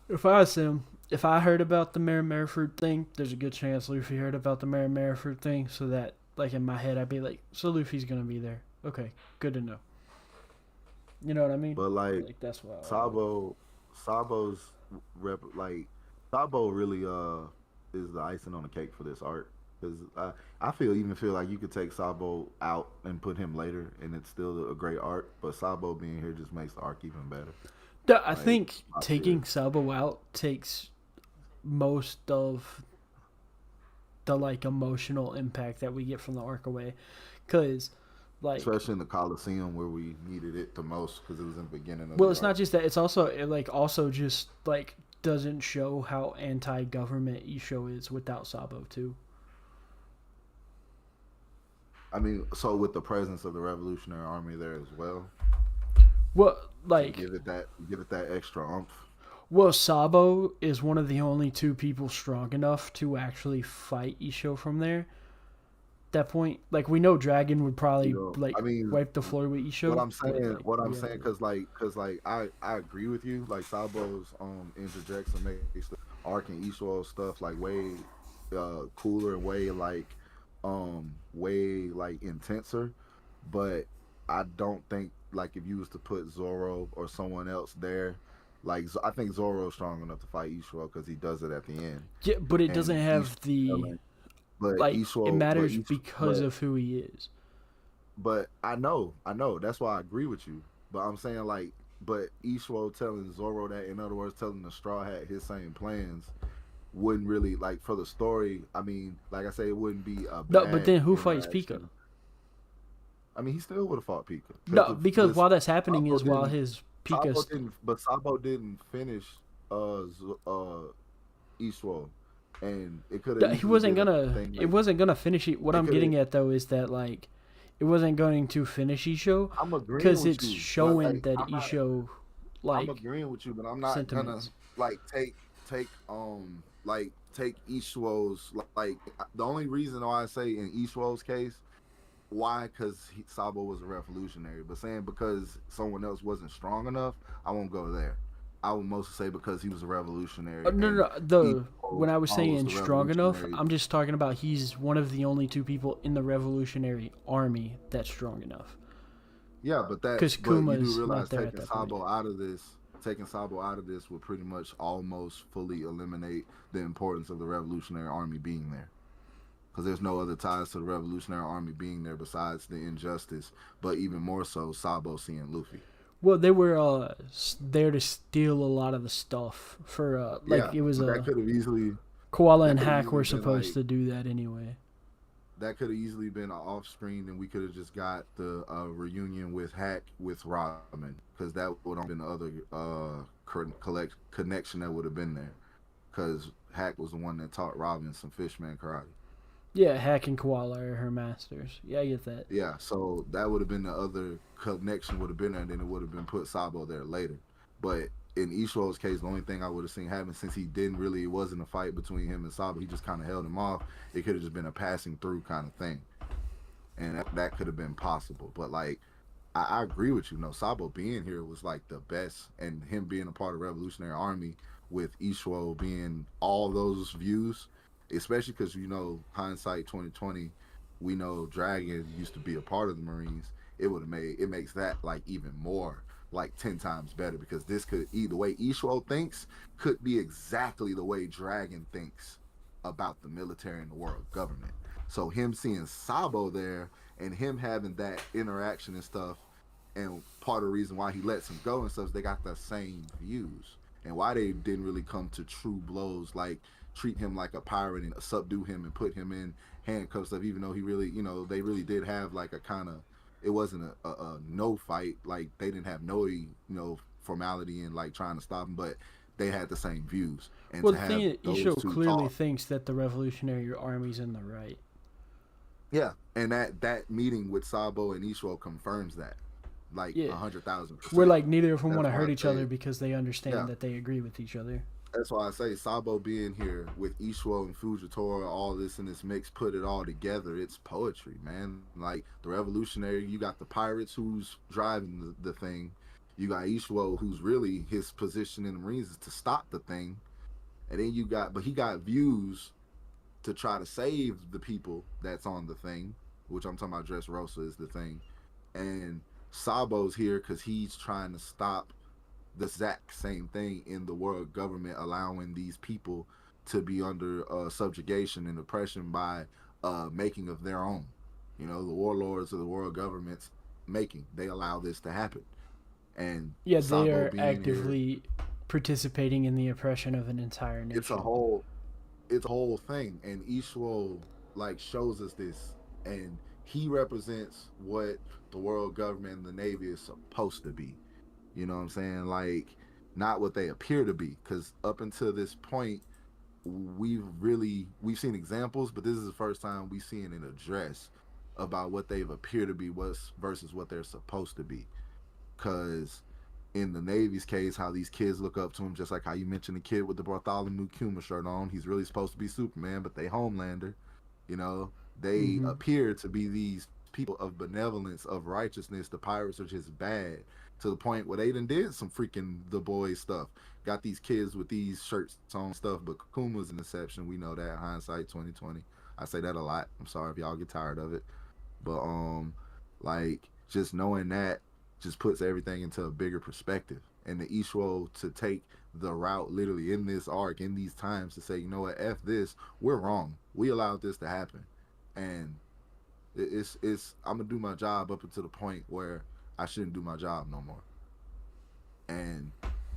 If I was him, if I heard about the Maramara fruit thing, there's a good chance Luffy heard about the Maramara fruit thing. So that, like in my head, I'd be like, so Luffy's gonna be there. Okay, good to know. You know what I mean? But Like that's why. Sabo's Sabo really is the icing on the cake for this arc, because I even feel like you could take Sabo out and put him later and it's still a great arc, but Sabo being here just makes the arc even better. I think my taking Sabo out takes most of the like emotional impact that we get from the arc away, cause like Especially in the Coliseum where we needed it the most because it was in the beginning of well, the it's arc. not just that. It's also also just like doesn't show how anti-government Isho is without Sabo too. I mean, so with the presence of the Revolutionary Army there as well, Well, to like give it that extra oomph. well, Sabo is one of the only two people strong enough to actually fight Isho from there. That point, like we know Dragon would probably I mean, wipe the floor with Isho. what I'm but, saying, like, what I'm yeah. saying, because I agree with you. Like Sabo's interjects and makes the arc and Ishwell stuff like way cooler and way like intenser. But I don't think like if you was to put Zoro or someone else there, like I think Zoro's strong enough to fight Ishwell because he does it at the end. Yeah, but it And doesn't have the But like Ishwell, it matters but because of who he is. But I know. That's why I agree with you. But I'm saying like, but Ishwo telling Zoro that, in other words, telling the Straw Hat his same plans, wouldn't really like for the story. I mean, like I say, it wouldn't be a No, bad but then who fights interaction. Pika? I mean, he still would have fought Pika. No, because while that's happening is Sabo while didn't- his Pika's. Sabo didn't finish Eastwood, and it could have He easily wasn't been a gonna. thing. It Like wasn't gonna finish it. What it I'm could have. getting at though is that like, it wasn't going to finish Isho I'm agreeing because with it's you, but showing like that Isho I'm like agreeing with you, but I'm not gonna sentiments. like take Eastwood's like the only reason why I say in Eastwood's case why because Sabo was a revolutionary, but saying because someone else wasn't strong enough, I won't go there. I would mostly say because he was a revolutionary No, no, and no. The when Eastwood I was follows saying the strong enough, revolutionary. I'm just talking about he's one of the only two people in the Revolutionary Army that's strong enough. Yeah, Because but you do Kuma's not realize there at that point. taking Sabo out of this would pretty much almost fully eliminate the importance of the Revolutionary Army being there. Because there's no other ties to the Revolutionary Army being there besides the injustice, but even more so, Sabo seeing Luffy. Well, they were there to steal a lot of the stuff for like Yeah, it was but Koala that and could have Hack easily were been supposed like to do that anyway. that could have easily been off screen, and we could have just got the reunion with Hack with Robin, because that would have been the other connection that would have been there. Because Hack was the one that taught Robin some fishman karate. Yeah, Hack and Koala are her masters. Yeah, I get that. Yeah, so that would have been the other connection would have been there, and then it would have been put Sabo there later. But in Ishiro's case, the only thing I would have seen happen, since he didn't really, it wasn't a fight between him and Sabo, he just kind of held him off. It could have just been a passing through kind of thing, and that could have been possible. But like, I agree with you. No, Sabo being here was like the best, and him being a part of Revolutionary Army with Ishiro being all those views, especially because hindsight 2020, we know Dragon used to be a part of the Marines. It makes that like even more like 10 times better, because this could the way Ishiro thinks could be exactly the way Dragon thinks about the military and the world government. So him seeing Sabo there and him having that interaction and stuff, and part of the reason why he lets him go and stuff is they got the same views, and why they didn't really come to true blows, like treat him like a pirate and subdue him and put him in handcuffs stuff, even though he really, they really did have like a kind of, it wasn't a no fight, like they didn't have no formality in like trying to stop him, but they had the same views, and Well, to the thing have is, those Isho two clearly talk. thinks that the Revolutionary Army's in the right. Yeah, and that meeting with Sabo and Ishiro confirms that, like Yeah, 100,000%. we're like neither of them want That's to why I hurt each say, other because they understand yeah, that they agree with each other. that's why I say Sabo being here with Ishiro and Fujitora, all this in this mix, put it all together. It's poetry, man. Like the revolutionary, you got the pirates who's driving the thing. You got Ishiro, who's really his position in the Marines is to stop the thing, and then but he got views to try to save the people that's on the thing, which I'm talking about. Dressrosa is the thing, and Sabo's here because he's trying to stop the exact same thing in the world government, allowing these people to be under subjugation and oppression by making of their own. The warlords of the world governments they allow this to happen, and Yeah, they Sabo are being here, actively participating in the oppression of an entire it's a nation. whole it's a whole thing, and Ishiro like shows us this, and he represents what the world government and the Navy is supposed to be. You know what I'm saying? Like, not what they appear to be, because up until this point, we've seen examples, but this is the first time we've seen an address about what they've appeared to be versus what they're supposed to be. Because in the Navy's case, how these kids look up to him, just like how you mentioned the kid with the Bartholomew Kuma shirt on. He's really supposed to be Superman, but they Homelander. You know, they Mm-hmm. appear to be these people of benevolence, of righteousness. The pirates are just bad to the point where they done did some freaking the boys stuff. Got these kids with these shirts on stuff, but Kuma's an exception. We know that, hindsight 2020. I say that a lot. I'm sorry if y'all get tired of it, but like just knowing that just puts everything into a bigger perspective. And the Ishwo to take the route literally in this arc, in these times, to say, you know what, F this, we're wrong. We allowed this to happen. And it's I'm gonna do my job up until the point where I shouldn't do my job no more. And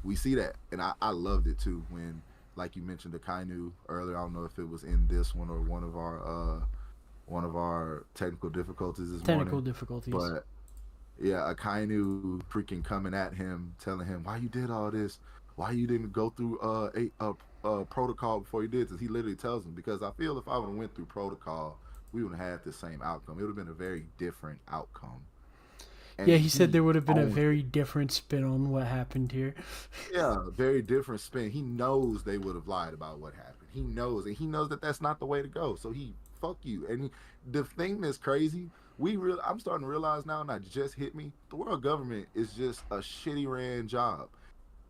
we see that. And I loved it too when, like you mentioned, the Kainu earlier. I don't know if it was in this one or one of our technical difficulties this Technical morning. difficulties. But yeah, Akainu freaking coming at him, telling him why you did all this, why you didn't go through protocol before you did this. He literally tells him because I feel if I would have went through protocol, we would have had the same outcome. It would have been a very different outcome. Yeah, And he said there would have been a owns it. very different spin on what happened here. Yeah, very different spin. He knows they would have lied about what happened. He knows, and he knows that that's not the way to go. So he fuck you. And the thing that's crazy, I'm starting to realize now, and it just hit me. The world government is just a shitty ran job.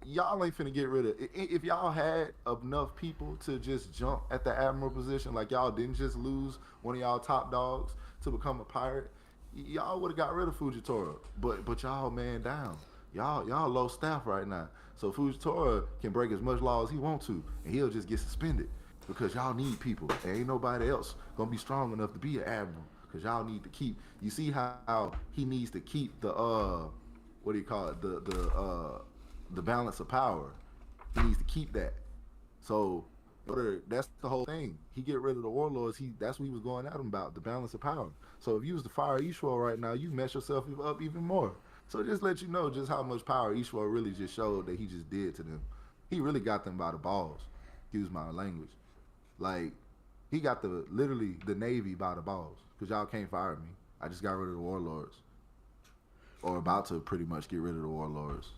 Y'all ain't finna get rid of. If y'all had enough people to just jump at the admiral position, like y'all didn't just lose one of y'all top dogs to become a pirate, y'all would have got rid of Fujitora. But y'all man down. Y'all low staff right now. So Fujitora can break as much law as he want to, and he'll just get suspended because y'all need people. There ain't nobody else gonna be strong enough to be an admiral because y'all need to keep. You see how he needs to keep the what do you call it, the balance of power. He needs to keep that. So that's the whole thing. He get rid of the warlords. That's what he was going at him about, the balance of power. So if you was to fire Ishwar right now, you mess yourself up even more. So just let you know just how much power Ishwar really just showed that he just did to them. He really got them by the balls. Excuse my language. Like he got literally the Navy by the balls because y'all can't fire me. I just got rid of the warlords, or about to pretty much get rid of the warlords.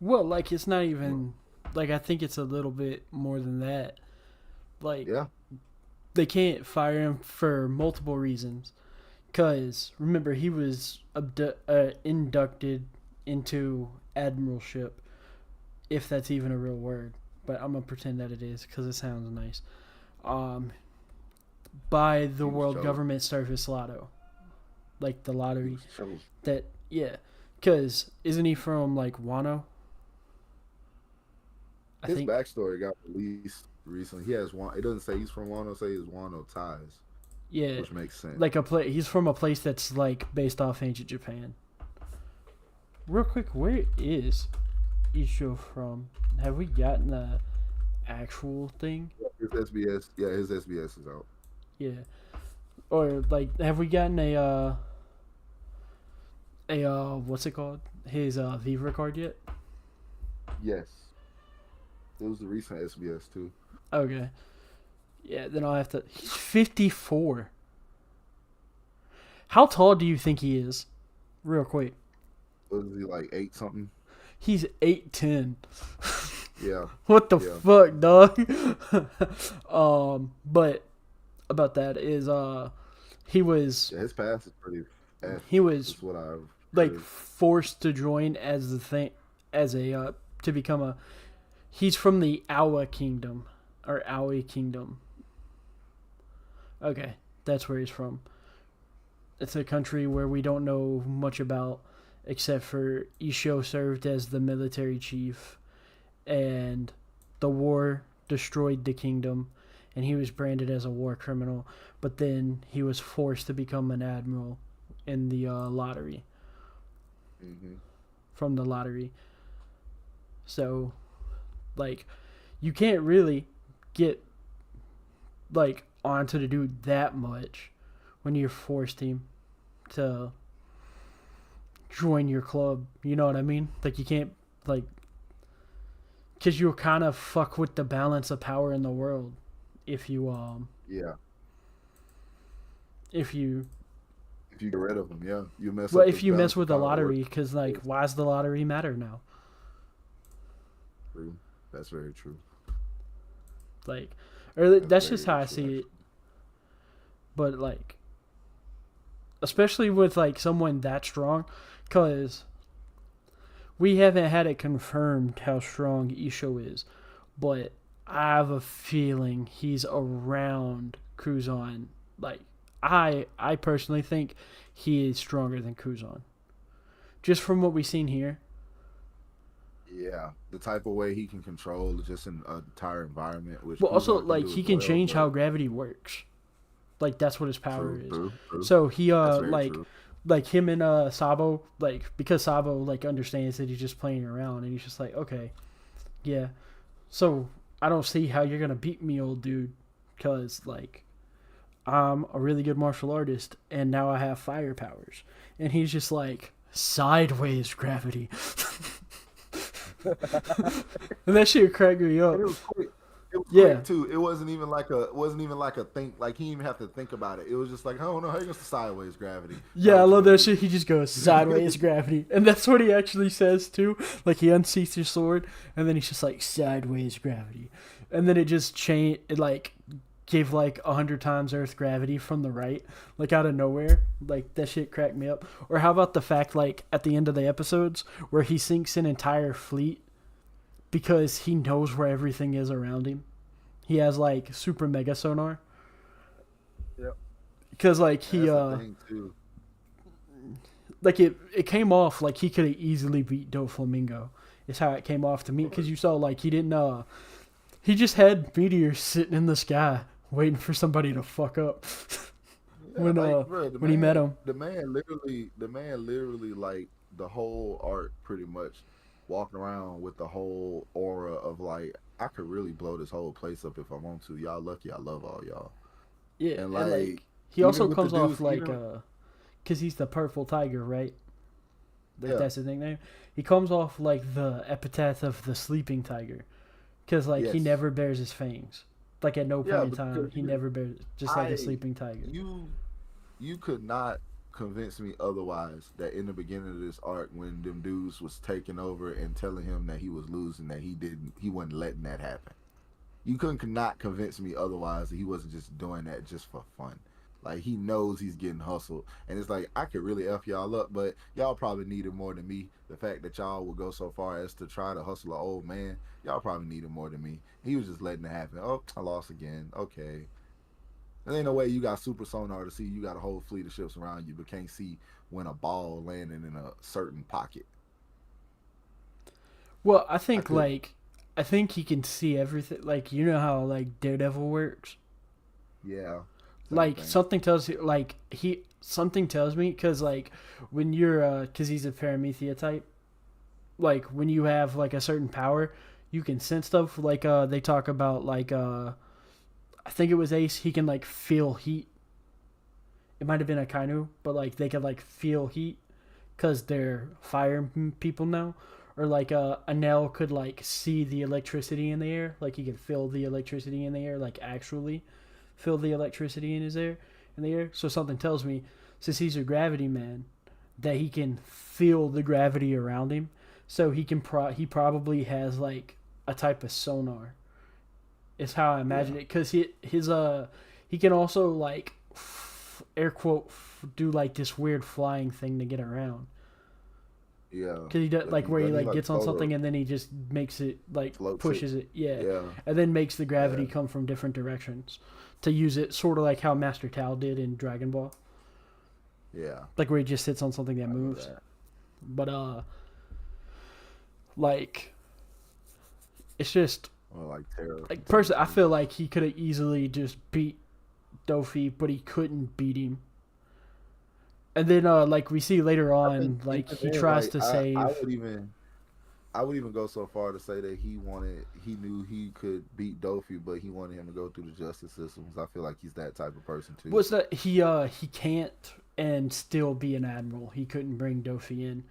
Well, like it's not even like I think it's a little bit more than that. Like Yeah. they can't fire him for multiple reasons. Cause remember he was inducted into admiralship, if that's even a real word. But I'm gonna pretend that it is because it sounds nice. By the World Government Service Lotto, like the lottery. That yeah, cause isn't he from like Wano? I His think backstory got released recently. He has one. It doesn't say he's from Wano. Say he's Wano ties, yeah, which makes sense. like he's from a place that's like based off ancient Japan. Real quick, where is Isho from? Have we gotten the actual thing? His SBS, yeah, his SBS is out. Yeah, or like, have we gotten a what's it called? His Viva card yet? Yes, it was the recent SBS too. Okay. Yeah, then I'll have to. He's 54. How tall do you think he is? Real quick. Was he like 8 something? He's 8'10". Yeah. What the Yeah. fuck, dog? But about that is he was Yeah, his past is pretty. he was Is what I've like heard. forced to join as the thing as a to become a. He's from the Awa Kingdom or Aoi Kingdom. Okay, that's where he's from. It's a country where we don't know much about, except for Isho served as the military chief, and the war destroyed the kingdom, and he was branded as a war criminal. But then he was forced to become an admiral in the lottery. Mm-hmm. From the lottery. So, like, you can't really get like onto the dude that much when you're forced him to join your club. You know what I mean? Like you can't like because you'll kind of fuck with the balance of power in the world if you Yeah. if you If you get rid of him, yeah, you mess well up if the you balance mess with of the power. lottery because like why does the lottery matter now? True. That's very true. Like or that's very just how I true, see it. actually. But like especially with like someone that strong because we haven't had it confirmed how strong Isho is, but I have a feeling he's around Kuzan. Like I personally think he is stronger than Kuzan. Just from what we've seen here. Yeah, the type of way he can control just an entire environment, which But also Kuzan like do he as can well, change how but gravity works. Like that's what his power is. true. So he That's very like true. like him and Sabo, like because Sabo like understands that he's just playing around and he's just like, okay, yeah. So I don't see how you're gonna beat me, old dude, because like I'm a really good martial artist and now I have fire powers. And he's just like sideways gravity. And that shit cracked me up. And it was quick. It was Yeah. quick too. It wasn't even like a think. Like he didn't even have to think about it. It was just like, I don't know how you gonna sideways gravity. Yeah, I love that shit. He just goes sideways gravity, and that's what he actually says too. Like he unseats his sword, and then he's just like sideways gravity, and then it just changed. It like gave like 100 times Earth gravity from the right, like out of nowhere. Like that shit cracked me up. Or how about the fact like at the end of the episodes where he sinks an entire fleet because he knows where everything is around him. He has like super mega sonar. Yep. Because like he That's the thing too. like it came off like he could have easily beat Doflamingo. Is how it came off to me because you saw like he didn't. He just had meteors sitting in the sky waiting for somebody to fuck up. when Bro, when he met him. the man literally like the whole arc pretty much walking around with the whole aura of like, I could really blow this whole place up if I want to. Y'all lucky I love all y'all. Yeah, And and like he even also with comes the off dudes, like even because he's the purple tiger, right? yeah, That's his nickname. He comes off like the epithet of the sleeping tiger, because like he yes, never bears his fangs. Like at no point yeah, in time because he never bears, just like a I sleeping tiger. you you could not convince me otherwise that in the beginning of this arc when them dudes was taking over and telling him that he was losing, that he wasn't letting that happen. You couldn't not convince me otherwise that he wasn't just doing that just for fun. Like he knows he's getting hustled, and it's like I could really f y'all up, but y'all probably need it more than me. The fact that y'all would go so far as to try to hustle an old man, y'all probably need it more than me. He was just letting it happen. Oh, I lost again. Okay, there ain't no way you got super sonar to see you got a whole fleet of ships around you, but can't see when a ball landing in a certain pocket. Well, I couldn't. I think he can see everything. Like you know how like Daredevil works. Yeah, same Like thing. something tells you like he something tells me because like when you're because he's a Paramethea type. Like when you have like a certain power, you can sense stuff. Like they talk about like I think it was Ace. He can like feel heat. It might have been a Kainu, but like they can like feel heat because they're fire people now. Or like a Nell could like see the electricity in the air, like he could feel the electricity in the air, like actually feel the electricity in the air. So something tells me, since he's a gravity man, that he can feel the gravity around him. So he probably has like a type of sonar. Is how I imagine Yeah, it, because he can also like air quote do like this weird flying thing to get around. yeah. Cause he does Like like he where he does. He like like gets on photo something and then he just makes it like floats it. pushes it, yeah, Yeah, and then makes the yeah, gravity come from different directions to use it, sort of like how Master Tao did in Dragon Ball, yeah. like where he just sits on something that I know moves. that. But like it's just Or like terror like type personally, I thing. feel like he could have easily just beat Dofi, but he couldn't beat him. And then like we see later I think on, like even he then, tries like to I save. would even go so far to say that he knew he could beat Dofi, but he wanted him to go through the justice systems. I feel like he's that type of person too. Was that he can't and still be an admiral. He couldn't bring Dofi in,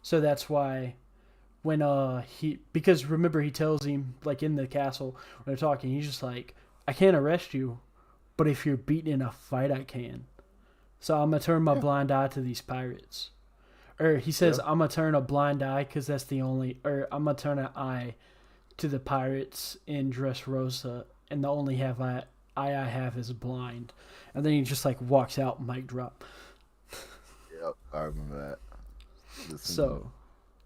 so that's why when he, because remember he tells him like in the castle when they're talking, he's just like, I can't arrest you, but if you're beaten in a fight, I can. So I'm gonna turn my Yeah, blind eye to these pirates. Or he says yeah, I'm gonna turn a blind eye because that's the only, or I'm gonna turn an eye to the pirates in Dressrosa, and the only I have is blind. And then he just like walks out, mic drop. yep. I remember that the scene So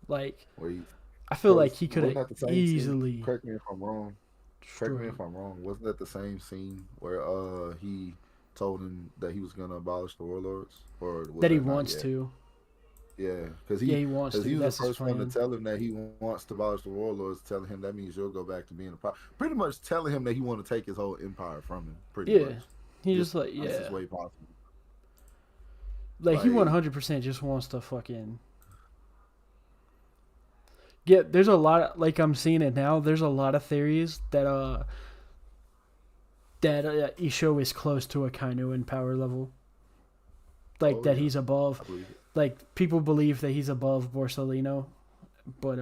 like where he, I feel like because he could wasn't have that the same scene? easily Correct me if I'm wrong. Correct me destroyed if him. I'm wrong. Wasn't that the same scene where he told him that he was gonna abolish the warlords, or was That he that not wants yet? to. Yeah, Yeah, he wants because to. he was the That's his first one to plan. tell him that he wants to abolish the warlords, telling him that means you'll go back to being a power. Pretty much telling him that he want to take his whole empire from him. Pretty Yeah, much, he just just like, the nicest yeah, way possible. like he Like, 100% just wants to fucking. Yeah, there's a lot of, like I'm seeing it now. There's a lot of theories that Isho is close to a Kainu in power level, like oh that yeah, he's above. I believe it. Like people believe that he's above Borsalino, but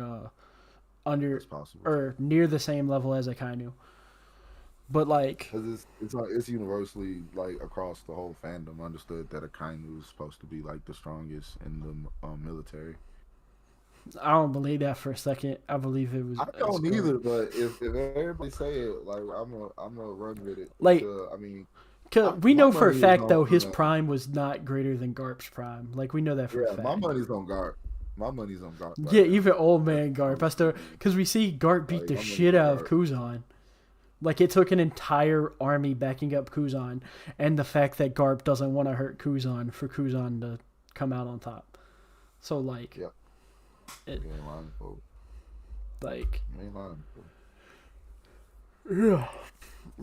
under That's possible too. or near the same level as Akainu. But like Because it's like it's universally like across the whole fandom understood that Akainu is supposed to be like the strongest in the military. I don't believe that for a second. I believe it was. I don't either, but if everybody say it, like I'm gonna run with it Like, until I mean, cause we my know for a money is fact though on his prime was not greater than Garp's prime. Like we know that for a yeah, my fact. money's on Garp. My money's on Garp right Yeah, now. even old That's man Garp. I honestly, still because we see Garp beat like the my money's shit on out of Garp. Kuzan. Like it took an entire army backing up Kuzan, and the fact that Garp doesn't want to hurt Kuzan for Kuzan to come out on top. So like, Yep, it, you ain't lying, folks. like, You ain't lying. Folks. yeah.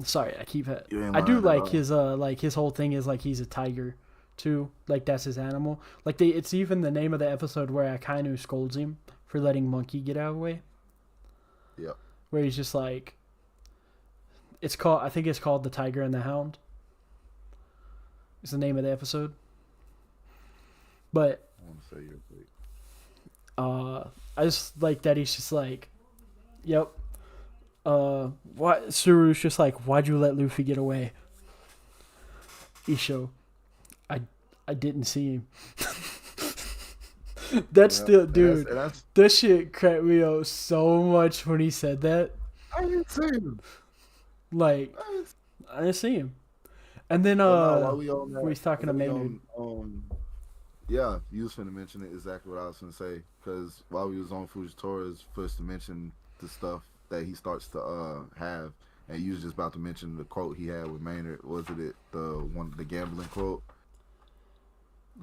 Sorry, I keep it. You ain't I do lying at like his whole thing is like he's a tiger, too. Like that's his animal. Like it's even the name of the episode where Akainu scolds him for letting Monkey get out of the way. Yep. Where he's just like, it's called. I think it's called The Tiger and the Hound. Is the name of the episode. But I want to say you're quick. I just like that he's just like, yep. What Suru's just like, why'd you let Luffy get away? Isho, I didn't see him. That's Yeah, still, dude. that's That shit cracked me up so much when he said that. I didn't see him. Like, I didn't see I didn't see him. And then but no, while we on when that, he's talking to while we Maynard. yeah, you was finna mention it exactly what I was finna say. Because while we was on Fujitora's first to mention the stuff that he starts to have, and you was just about to mention the quote he had with Maynard. Was it the gambling quote?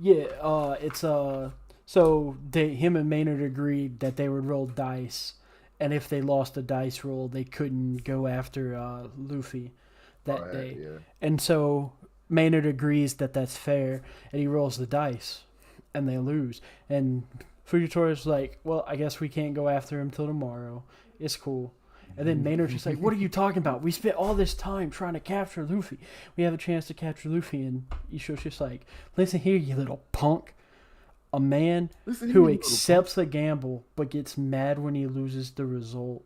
Yeah, it's so him and Maynard agreed that they would roll dice, and if they lost a dice roll, they couldn't go after Luffy that day. Yeah. And so Maynard agrees that that's fair, and he rolls the dice, and they lose. And Fujitora's like, well, I guess we can't go after him till tomorrow. It's cool. And then Maynard's just like, what are you talking about? We spent all this time trying to capture Luffy. We have a chance to capture Luffy. And Isho's just like, listen here, you little punk. A man who accepts a gamble but gets mad when he loses the result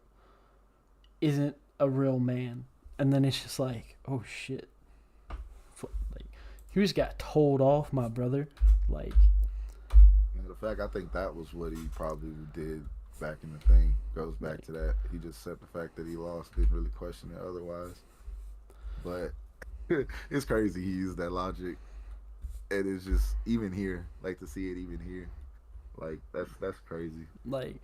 isn't a real man. And then it's just like, oh shit. Like, you just got told off, my brother. Like, Matter of fact, I think that was what he probably did back in the thing. Goes back to that. He just said the fact that he lost, didn't really question it otherwise. But it's crazy he used that logic. And it's just even here, like to see it even here. Like that's crazy. like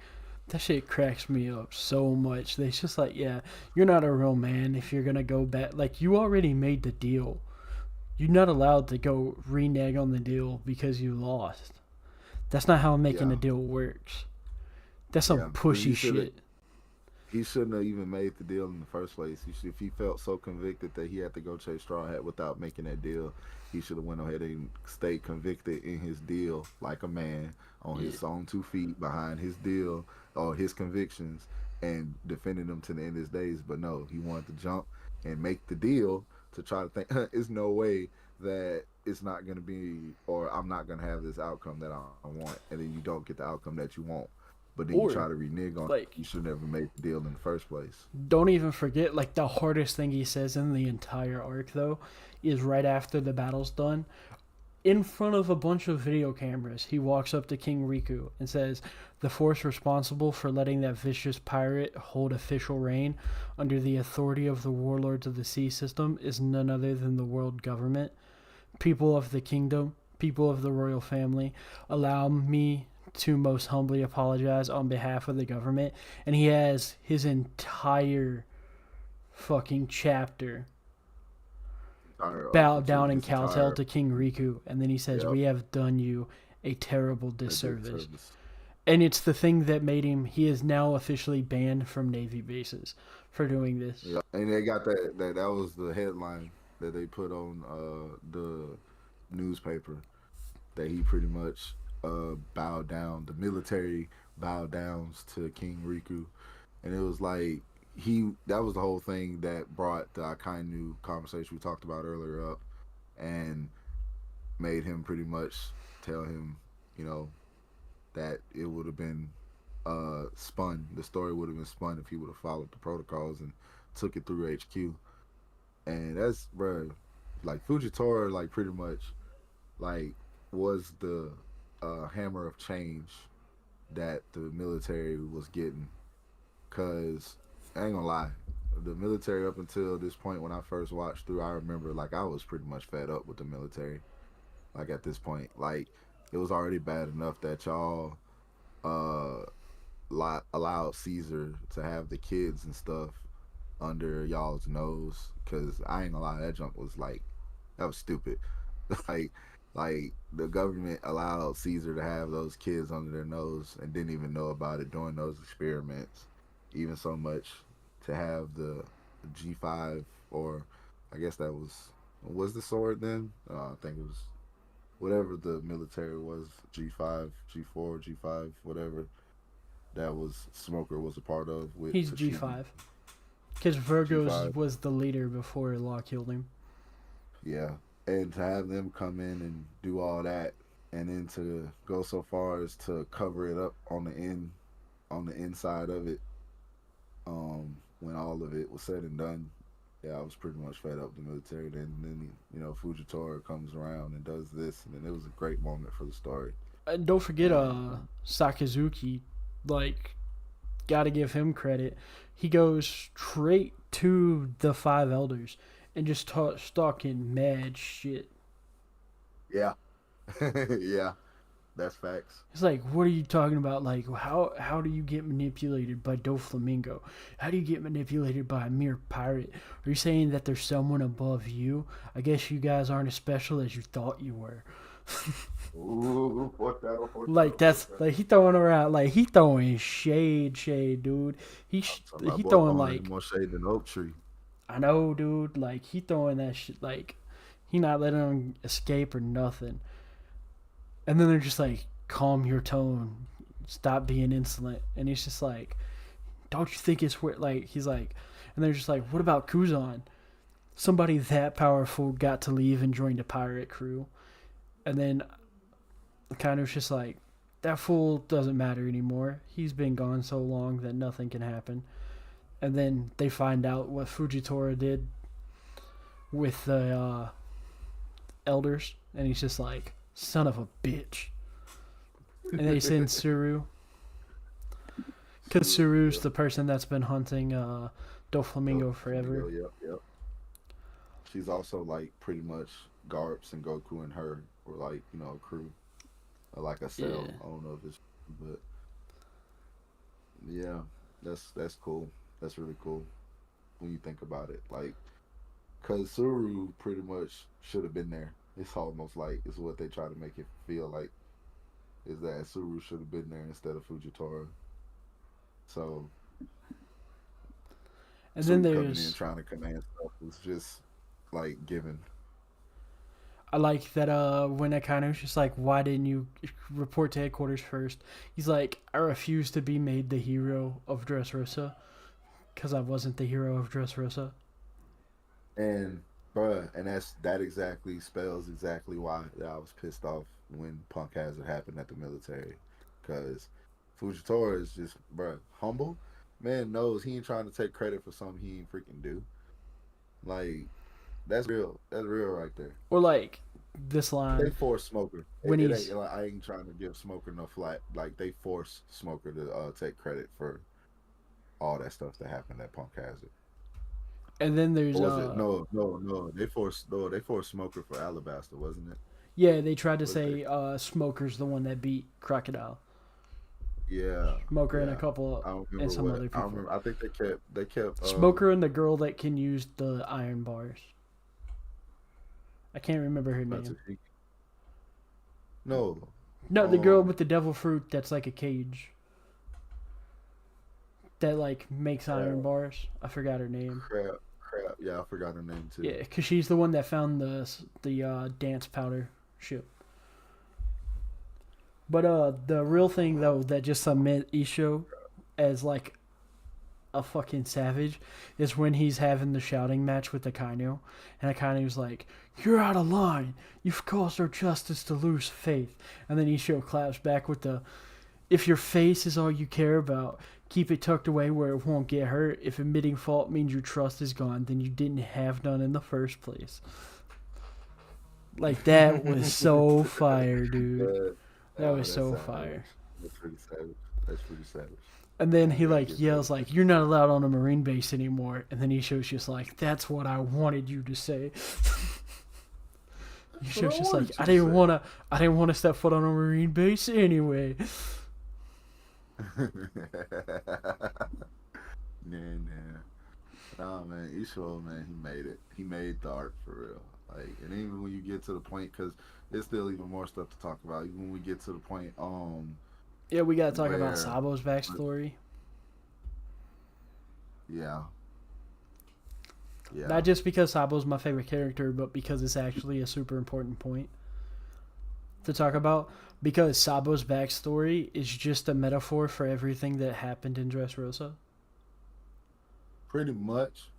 that shit cracks me up so much. They just like, yeah, you're not a real man if you're gonna go back. Like, you already made the deal. You're not allowed to go renege on the deal because you lost. That's not how making a deal works. That's some pushy shit. He shouldn't have even made the deal in the first place. If he felt so convicted that he had to go chase Straw Hat without making that deal, he should have went ahead and stayed convicted in his deal like a man on his own 2 feet behind his deal or his convictions and defended them to the end of his days. But no, he wanted to jump and make the deal to try to think, there's no way that it's not going to be, or I'm not going to have this outcome that I want. And then you don't get the outcome that you want. But then you try to renege on it. You should never make the deal in the first place. Don't even forget, like, the hardest thing he says in the entire arc, though, is right after the battle's done. In front of a bunch of video cameras, he walks up to King Riku and says, the force responsible for letting that vicious pirate hold official reign under the authority of the warlords of the sea system is none other than the world government. People of the kingdom, people of the royal family, allow me to most humbly apologize on behalf of the government. And he has his entire fucking chapter bow down and kowtow to King Riku, and then he says, we have done you a terrible disservice. And it's the thing that made him, he is now officially banned from Navy bases for doing this. Yeah, and they got that was the headline that they put on the newspaper, that he pretty much bowed down, the military bowed downs to King Riku. And it was like that was the whole thing that brought the Akainu conversation we talked about earlier up and made him pretty much tell him you know, that it would have been spun. The story would have been spun if he would have followed the protocols and took it through HQ. And that's, bro, like Fujitora, like pretty much, like was the hammer of change that the military was getting. Cause I ain't gonna lie, the military up until this point when I first watched through, I remember like I was pretty much fed up with the military. Like at this point, like it was already bad enough that y'all uh allowed Caesar to have the kids and stuff under y'all's nose. Cause I ain't gonna lie, that junk was like that was stupid. like like the government allowed Caesar to have those kids under their nose and didn't even know about it during those experiments. Even so much to have the G5 or I guess that was the sword then. I think it was whatever the military was, G5, G4, G5, whatever that was Smoker was a part of with He's Tsushima. G5. Because Virgo's G5. was the leader before Law killed him. Yeah. And to have them come in and do all that and then to go so far as to cover it up on the inside of it, when all of it was said and done, yeah, I was pretty much fed up with the military. Then you know, Fujitora comes around and does this, and then it was a great moment for the story. And don't forget, Sakazuki, like, gotta give him credit. He goes straight to the five elders and just talking mad shit. Yeah, yeah, that's facts. It's like, what are you talking about? Like, how do you get manipulated by Doflamingo? How do you get manipulated by a mere pirate? Are you saying that there's someone above you? I guess you guys aren't as special as you thought you were. Ooh, Like that's like he throwing around like he throwing shade, dude. He throwing like more shade than oak tree. I know, dude. Like he throwing that shit. Like he not letting them escape or nothing. And then they're just like, calm your tone, stop being insolent. And he's just like, don't you think it's weird? Like he's like, and they're just like, what about Kuzan? Somebody that powerful got to leave and joined a pirate crew. And then kind of just like, that fool doesn't matter anymore. He's been gone so long that nothing can happen. And then they find out what Fujitora did with the elders. And he's just like, son of a bitch. And they send Suru. Because Suru's the person that's been hunting Doflamingo forever. Yep. She's also like pretty much Garps and Goku and her were like, you know, a crew. Or like a cell. Yeah. I don't know if it's but yeah, that's cool. That's really cool when you think about it. Like, cause Suru pretty much should have been there. It's almost like it's what they try to make it feel like is that Suru should have been there instead of Fujitora. So, And Suru then coming in there's trying to command stuff was just like given. I like that when Akanu's just like, why didn't you report to headquarters first? He's like, I refuse to be made the hero of Dressrosa because I wasn't the hero of Dressrosa. And bruh, and that exactly spells exactly why I was pissed off when Punk Hazard happened at the military. Cause Fujitora is just bruh, humble. Man knows he ain't trying to take credit for something he ain't freaking do. Like, that's real. That's real right there. Or like this They line force Smoker. when It he's ain't like I ain't trying to give Smoker no flack. Like they force Smoker to take credit for all that stuff that happened at Punk Hazard. and then there's Or was it? No. They forced Smoker for Alabaster, wasn't it? yeah, they tried to Was say Smoker's the one that beat Crocodile. Yeah. Smoker and Yeah. a couple I don't remember and some what. other I people. don't remember. I think they kept Smoker and the girl that can use the iron bars. I can't remember her name. Natsuki. No. No, the girl Um with the devil fruit that's like a cage. That like makes iron bars. I forgot her name. crap. Yeah, I forgot her name too. Yeah, because she's the one that found the dance powder ship. But the real thing though that just cement Isho as like a fucking savage is when he's having the shouting match with Akainu, and Akainu's like, "You're out of line. You've caused our justice to lose faith." And then Ishio claps back with the, "If your face is all you care about, keep it tucked away where it won't get hurt. If admitting fault means your trust is gone, then you didn't have none in the first place." Like, that was so fire, dude. Yeah. That Oh, was that's so savage. fire. That's pretty savage. That's pretty savage. And then he Gotta like give that. yells like, "You're not allowed on a marine base anymore." And then Isho's just like, "That's what I wanted you to say." That's what I Isho's just like, wanted "I you to didn't say. wanna, I didn't want to step foot on a marine base anyway." Nah, nah. Nah, man, Isho, man, he made it. He made the art for real. Like, and even when you get to the point, because there's still even more stuff to talk about. Even when we get to the point, Yeah, we gotta talk about where, Sabo's backstory. yeah, yeah, Not just because Sabo's my favorite character, but because it's actually a super important point to talk about. Because Sabo's backstory is just a metaphor for everything that happened in Dressrosa. pretty much,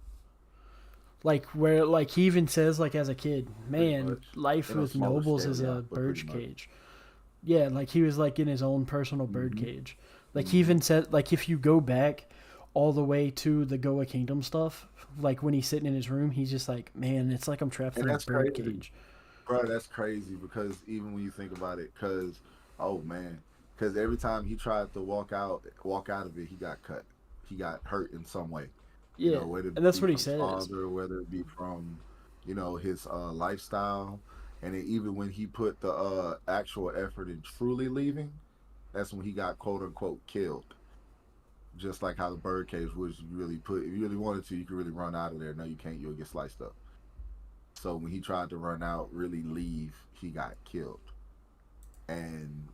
Like where like he even says like as a kid, pretty man, much, life in a with smaller nobles scale, is yeah, a but pretty bird's much. cage. Yeah, like he was like in his own personal bird Hmm. cage. Like he Hmm. even said like if you go back all the way to the Goa Kingdom stuff, like when he's sitting in his room, he's just like, "Man, it's like I'm trapped And in a that's bird crazy. cage." Bro, that's crazy because even when you think about it, because oh man, because every time he tried to walk out of it, he got cut, he got hurt in some way. You Yeah, know, whether and it that's be what he from his says. father, whether it be from, you know, his lifestyle, and then even when he put the actual effort in truly leaving, that's when he got quote unquote killed. Just like how the birdcage was, you really put if you really wanted to, you could really run out of there. No, you can't. You'll get sliced up. So when he tried to run out, really leave, he got killed. And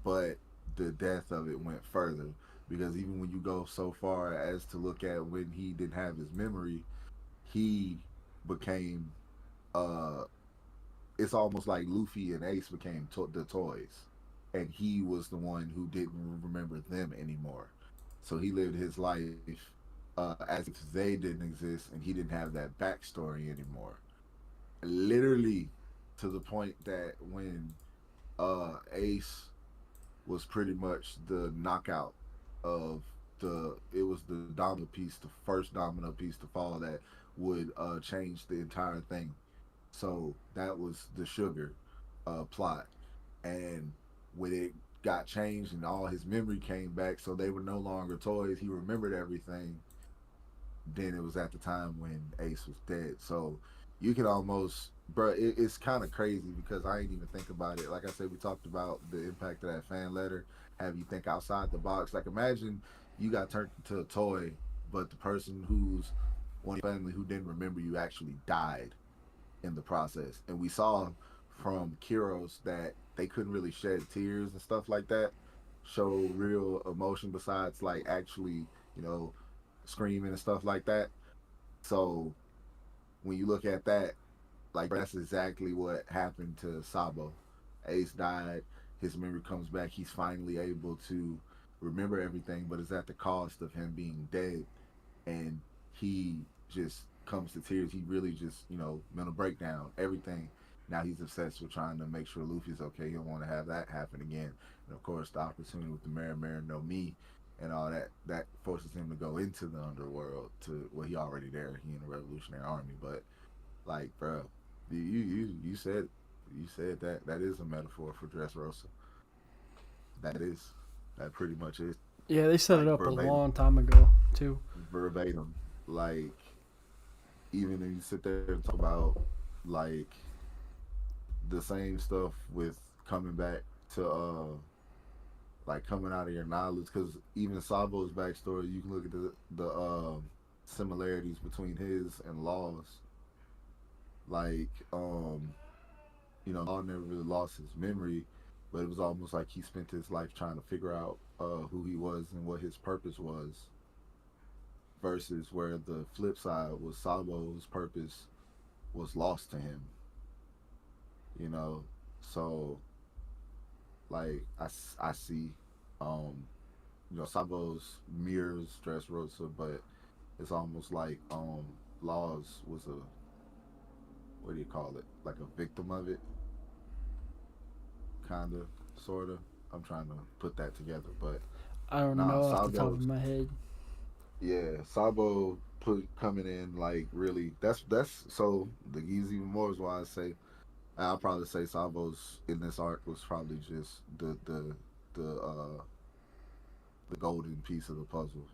but the death of it went further because even when you go so far as to look at when he didn't have his memory, he became uh it's almost like Luffy and Ace became the toys, and he was the one who didn't remember them anymore. So he lived his life as if they didn't exist, and he didn't have that backstory anymore. Literally, to the point that when Ace was pretty much the knockout of it was the domino piece, the first domino piece to fall that would change the entire thing. So that was the sugar plot, and when it got changed and all his memory came back, so they were no longer toys. He remembered everything. Then it was at the time when Ace was dead. So you can almost, bro, it's kind of crazy because I ain't even think about it. Like I said, we talked about the impact of that fan letter. Have you think outside the box? Like imagine you got turned into a toy, but the person who's one of your family who didn't remember you actually died in the process. And we saw from Kiros that they couldn't really shed tears and stuff like that, show real emotion besides like actually, you know, screaming and stuff like that. So when you look at that, like that's exactly what happened to Sabo. Ace died. His memory comes back. He's finally able to remember everything, but it's at the cost of him being dead. And he just comes to tears. He really just, you know, mental breakdown, everything. Now he's obsessed with trying to make sure Luffy's okay. He don't want to have that happen again. And of course, the opportunity with the Mare no Me and all that that forces him to go into the underworld. To well, he already there. He in the Revolutionary Army, but like, bro, you said that that is a metaphor for Dressrosa. That is that pretty much is Yeah, they set it like up a verbatim, long time ago too. verbatim. Like even if you sit there and talk about like the same stuff with coming back to like coming out of your knowledge, because even Sabo's backstory, you can look at the similarities between his and Law's. Like you know, Law never really lost his memory, but it was almost like he spent his life trying to figure out who he was and what his purpose was, versus where the flip side was Sabo's purpose was lost to him, you know. So like I see um Sabo's mirrors Dressrosa, but it's almost like Laws was a, what do you call it? Like a victim of it, kind of, sort of. I'm trying to put that together, but I don't nah, know off the top of Sabo's, my head. yeah, Sabo put coming in like really. That's so the easy even more is why I say I'll probably say Sabo's in this arc was probably just the golden piece of the puzzle.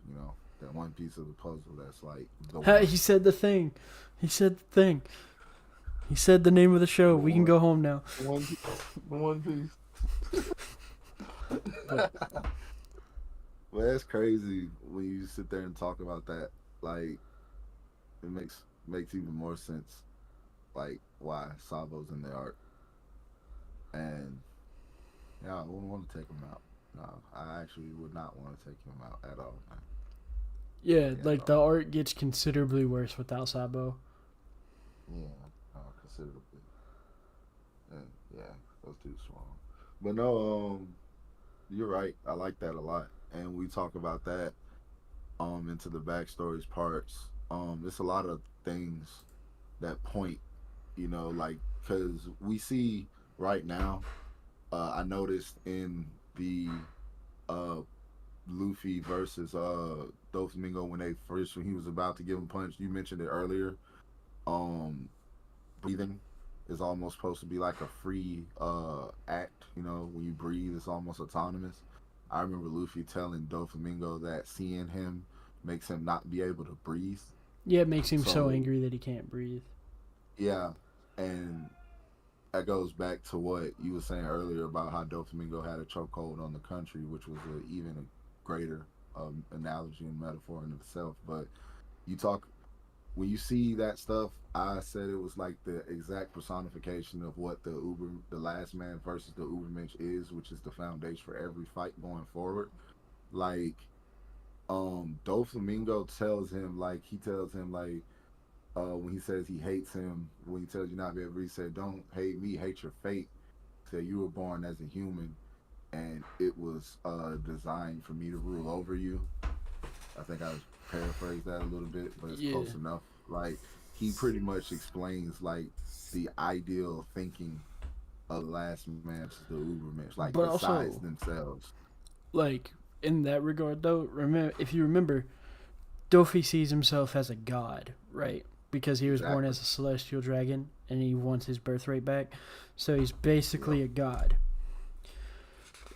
That one piece of the puzzle that's like the Hey, one, he said the thing. He said the thing. He said the name of the show. the We can one, go home now. the one, the one piece. But Well, that's crazy when you sit there and talk about that. Like it makes even more sense. Like why Sabo's in the arc, and yeah, I wouldn't want to take him out. No, I actually would not want to take him out at all. yeah, Yeah, at like the all. art gets considerably worse without Sabo. Yeah, considerably. And yeah, that's too strong. But no, you're right. I like that a lot. And we talk about that into the backstories parts. There's a lot of things that point, like because we see right now. I noticed in the uh Luffy versus Doflamingo when he was about to give him a punch. You mentioned it earlier. Um, Breathing is almost supposed to be like a free act. When you breathe, it's almost autonomous. I remember Luffy telling Doflamingo that seeing him makes him not be able to breathe. Yeah, it makes him so So angry that he can't breathe. yeah, and that goes back to what you were saying earlier about how Doflamingo had a chokehold on the country, which was even a greater analogy and metaphor in itself. But you talk when you see that stuff, I said it was like the exact personification of what the last man versus the Ubermensch is, which is the foundation for every fight going forward. Like, Doflamingo tells him like when he says he hates him, when he tells you not to be able to breathe, he said, "Don't hate me, hate your fate." He said you were born as a human, and it was designed for me to rule over you. I think I paraphrased that a little bit, but it's Yeah, close enough. Like he pretty much explains like the ideal thinking of the last man to the Ubermensch, like but besides also themselves. like in that regard though, remember if you remember, Dofi sees himself as a god, right? Because he was born Exactly. as a celestial dragon and he wants his birthright back. So he's Yep. basically a god.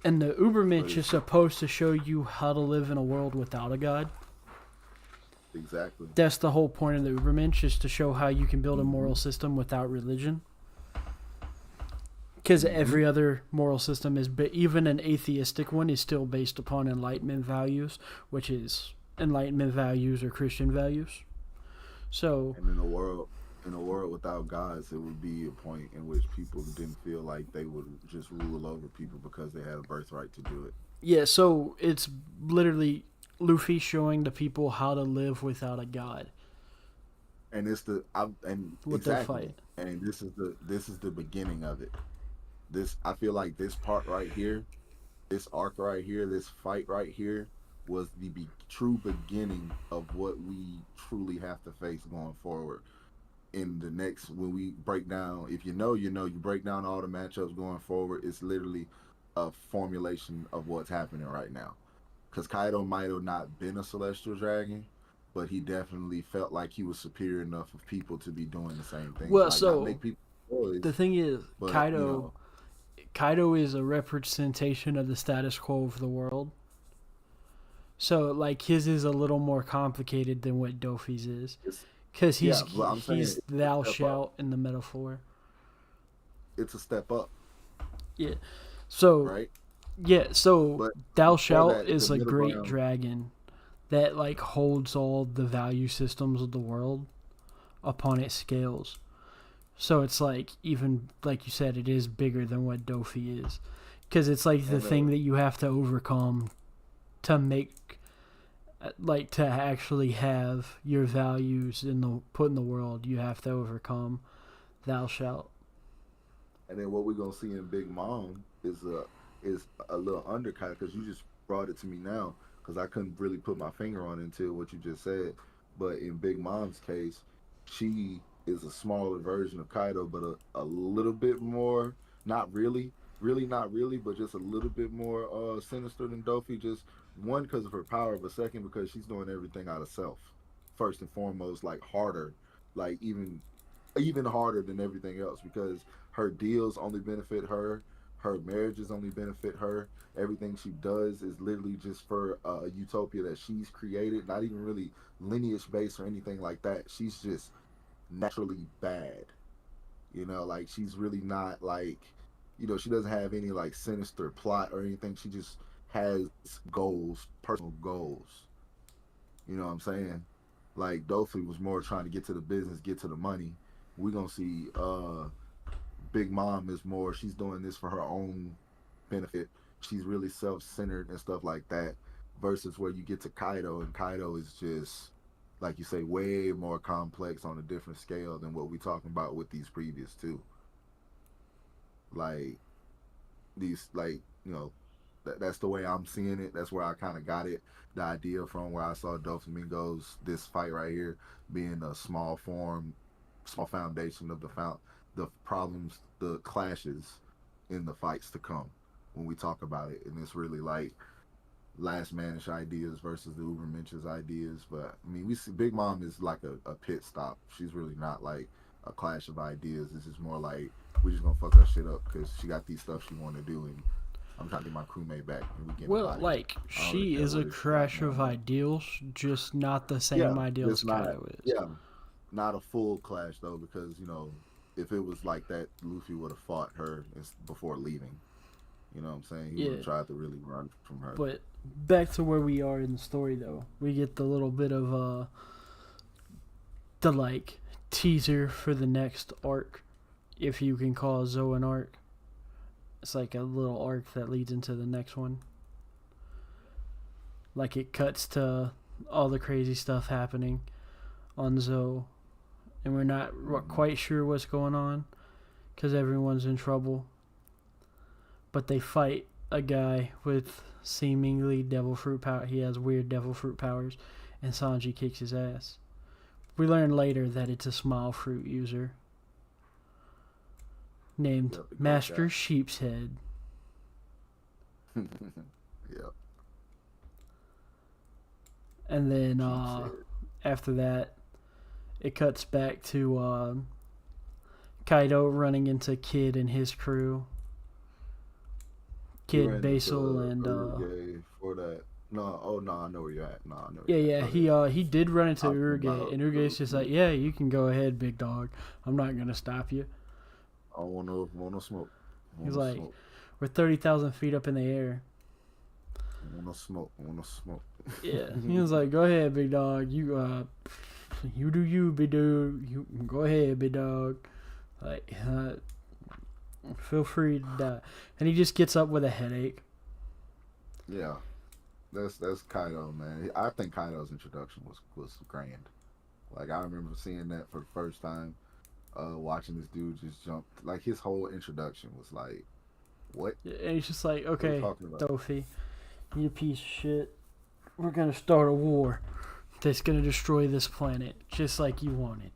And the But Ubermensch is it's supposed to show you how to live in a world without a god. exactly. That's the whole point of the Ubermensch, is to show how you can build a moral Hmm. system without religion. Because Hmm. every other moral system is, but even an atheistic one is still based upon Enlightenment values, which is Enlightenment values or Christian values. So, And in a world without gods, it would be a point in which people didn't feel like they would just rule over people because they had a birthright to do it. yeah, so it's literally Luffy showing the people how to live without a god And and with their exactly, fight. and this is the beginning of it. This I feel like this part right here, this arc right here, this fight right here was the true beginning of what we truly have to face going forward. In the next, when we break down, if you know, you break down all the matchups going forward. It's literally a formulation of what's happening right now. Because Kaido might have not been a celestial dragon, but he definitely felt like he was superior enough of people to be doing the same things. Well, Like not so make people the boys, thing is, but Kaido is a representation of the status quo of the world. So like his is a little more complicated than what Dofi's is, it's because yeah. But I'm saying he's it's a thou step up. shalt in the metaphor. It's a step up, Yeah. So right? yeah. So But thou before shalt that, the is a middle great ground. dragon that like holds all the value systems of the world upon its scales. So it's like even like you said, it is bigger than what Dofi is, because it's like the And thing that you have to overcome to make like to actually have your values in the put in the world. You have to overcome thou shalt. then what we're gonna see in Big Mom is a little undercut because you just brought it to me now because I couldn't really put my finger on it until what you just said. But in Big Mom's case, she is a smaller version of Kaido, but a little bit more, not really, really not really, but just a little bit more sinister than Dofi. Just one because of her power, but second because she's doing everything out of self. First and foremost, like harder, like even harder than everything else because her deals only benefit her, her marriages only benefit her. Everything she does is literally just for a utopia that she's created, not even really lineage based or anything like that. She's just naturally bad. Like she's really not like, she doesn't have any like sinister plot or anything. She just has goals, personal goals. You know what I'm saying? Like Dofi was more trying to get to the business, get to the money. We gonna see Big Mom is more she's doing this for her own benefit. She's really self-centered and stuff like that. Versus where you get to Kaido, and Kaido is just like you say, way more complex on a different scale than what we talking about with these previous two. Like these, like that's the way I'm seeing it. That's where I kind of got it, the idea from where I saw Doflamingo's this fight right here being a small form, small foundation of the problems, the clashes in the fights to come when we talk about it, and it's really like last manish ideas versus the Ubermensch's ideas. But I mean, we see Big Mom is like a pit stop. She's really not like a clash of ideas. This is more like we just gonna fuck her shit up because she got these stuff she want to do, and I'm trying to get my crewmate back. And we get well, like she is a crash of ideals, just not the same ideals Kaido is. Yeah, not a full clash though, because if it was like that, Luffy would have fought her before leaving. You know what I'm saying? He would have tried to really run from her. But back to where we are in the story, though, we get the little bit of the like teaser for the next arc, if you can call Zoe an arc. It's like a little arc that leads into the next one. Like it cuts to all the crazy stuff happening on Zoe, and we're not quite sure what's going on because everyone's in trouble. But they fight a guy with seemingly devil fruit power. He has weird devil fruit powers, and Sanji kicks his ass. We learn later that it's a smile fruit user named Master Sheepshead. Yep. And then after that, it cuts back to Kaido running into Kid and his crew. Kid, Basil, and for that. No, I know where you're at. No, I know. Yeah. He did run into Urge, and Urge's just like, yeah, you can go ahead, big dog. I'm not gonna stop you. I want no smoke. He's like, we're 30,000 feet up in the air. I want no smoke. Yeah, he was like, go ahead, big dog. You do you, big dude. You go ahead, big dog. Like, feel free to die. And he just gets up with a headache. Yeah, that's Kaido, man. I think Kaido's introduction was grand. Like I remember seeing that for the first time, watching this dude just jump. Like his whole introduction was like, what? And he's just like, okay, Dofi, you piece of shit. We're gonna start a war that's gonna destroy this planet just like you wanted.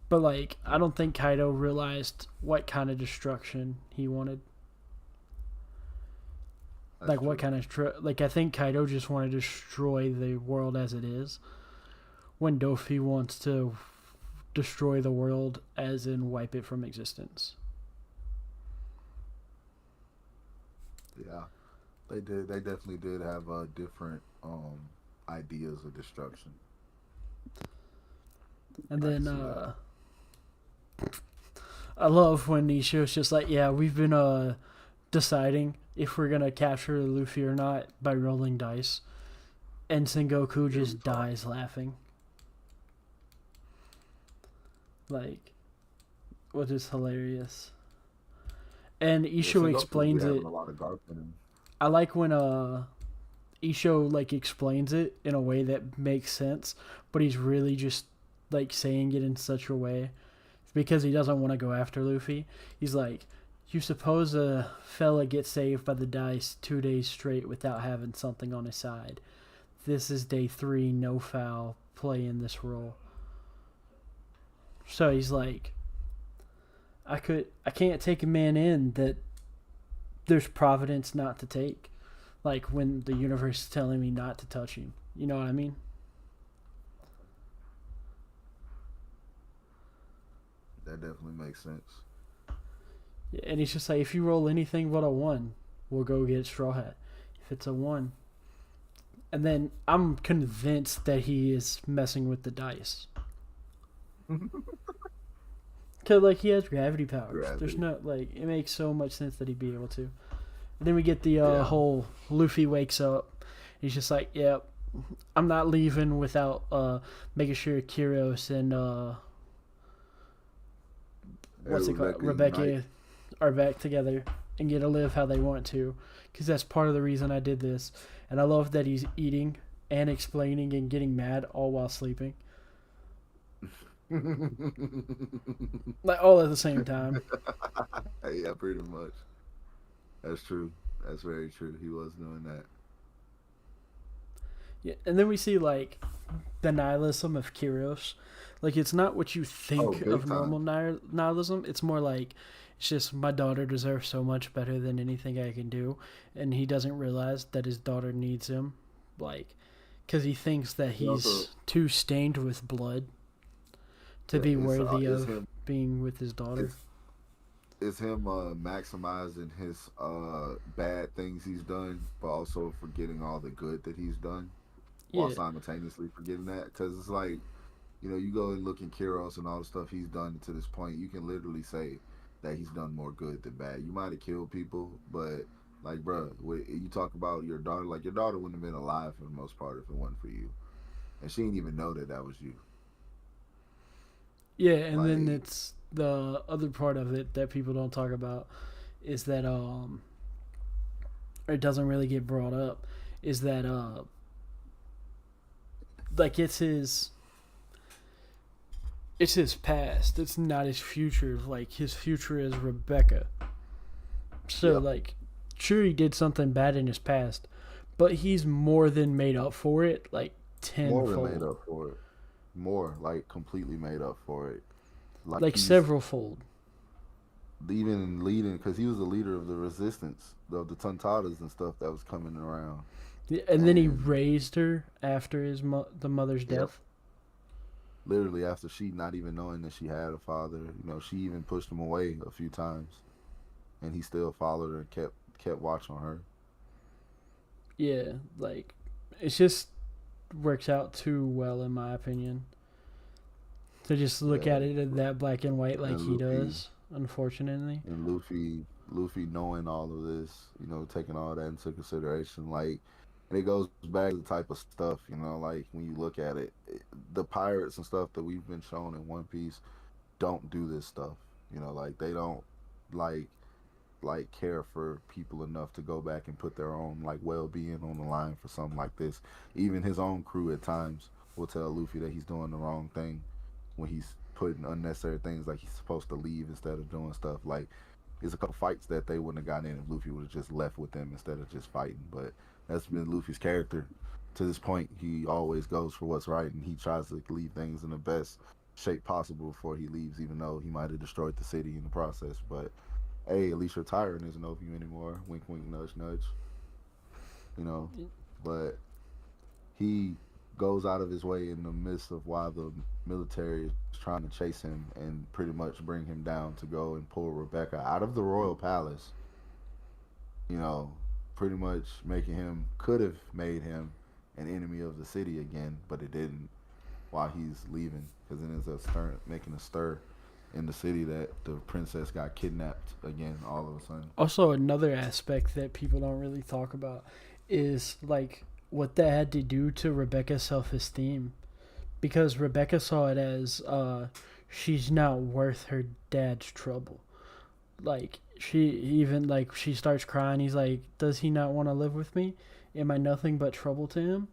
But like, I don't think Kaido realized what kind of destruction he wanted. That's like true. What kind of like I think Kaido just wanted to destroy the world as it is, when Dofi wants to destroy the world as in wipe it from existence. Yeah, they did. They definitely did have different ideas of destruction. And then I love when Nietsche just like, yeah, we've been deciding if we're gonna capture Luffy or not by rolling dice, and Sengoku just dies laughing. Like, which is hilarious. And Isho explains it. I like when Isho like explains it in a way that makes sense, but he's really just like saying it in such a way because he doesn't want to go after Luffy. He's like, You suppose a fella gets saved by the dice 2 days straight without having something on his side. This is day 3, no foul, playing this role. So he's like, I can't take a man in that there's providence not to take. Like when the universe is telling me not to touch him. You know what I mean? That definitely makes sense. Yeah, and he's just like, if you roll anything but a 1, we'll go get Straw Hat. If it's a 1. And then I'm convinced that he is messing with the dice. Because, like, he has gravity powers. There's no, like, it makes so much sense that he'd be able to. And then we get the whole Luffy wakes up. He's just like, yeah, I'm not leaving without making sure Kyros and, Rebecca are back together and get to live how they want to. Because that's part of the reason I did this. And I love that he's eating and explaining and getting mad all while sleeping. Like, all at the same time. Yeah, pretty much. That's true. That's very true. He was doing that. Yeah, and then we see, like, the nihilism of Kyros. Like, it's not what you think of normal nihilism. It's more like, it's just, my daughter deserves so much better than anything I can do. And he doesn't realize that his daughter needs him. Like, because he thinks that he's too stained with blood to be worthy of being with his daughter. It's him maximizing his bad things he's done, but also forgetting all the good that he's done, while simultaneously forgetting that. Because it's like, you know, you go and look at Kyros and all the stuff he's done to this point, you can literally say that he's done more good than bad. You might have killed people, but, like, bruh, you talk about your daughter, like, your daughter wouldn't have been alive for the most part if it wasn't for you. And she didn't even know that was you. Yeah, and then it's the other part of it that people don't talk about is that it doesn't really get brought up, is that like, it's his past, it's not his future. Like, his future is Rebecca. So like, sure, he did something bad in his past, but he's more than made up for it, like, tenfold. More than made up for it. More, like, completely made up for it. Like several fold. Even leading, because he was the leader of the resistance, of the Tontadas and stuff that was coming around. Yeah, and then he raised her after the mother's death. Literally after she, not even knowing that she had a father. You know, she even pushed him away a few times. And he still followed her and kept watch on her. Yeah, like, it just works out too well, in my opinion. To just look at it in that black and white like he does, unfortunately. And Luffy knowing all of this, you know, taking all that into consideration, like, and it goes back to the type of stuff, you know, like, when you look at it, the pirates and stuff that we've been shown in One Piece don't do this stuff, you know, like, they don't, like care for people enough to go back and put their own, like, well-being on the line for something like this. Even his own crew at times will tell Luffy that he's doing the wrong thing when he's putting unnecessary things, like he's supposed to leave instead of doing stuff. Like, there's a couple fights that they wouldn't have gotten in if Luffy would have just left with them instead of just fighting. But that's been Luffy's character to this point. He always goes for what's right, and he tries to leave things in the best shape possible before he leaves, even though he might have destroyed the city in the process. But hey, at least your tyrant isn't over you anymore. Wink, wink, nudge, nudge. You know, but he goes out of his way in the midst of while the military is trying to chase him and pretty much bring him down to go and pull Rebecca out of the royal palace. You know, pretty much could have made him an enemy of the city again, but it didn't while he's leaving, because it ends up making a stir in the city that the princess got kidnapped again all of a sudden. Also, another aspect that people don't really talk about is, like, what that had to do to Rebecca's self-esteem, because Rebecca saw it as she's not worth her dad's trouble. Like, she starts crying. He's like, does he not want to live with me? Am I nothing but trouble to him?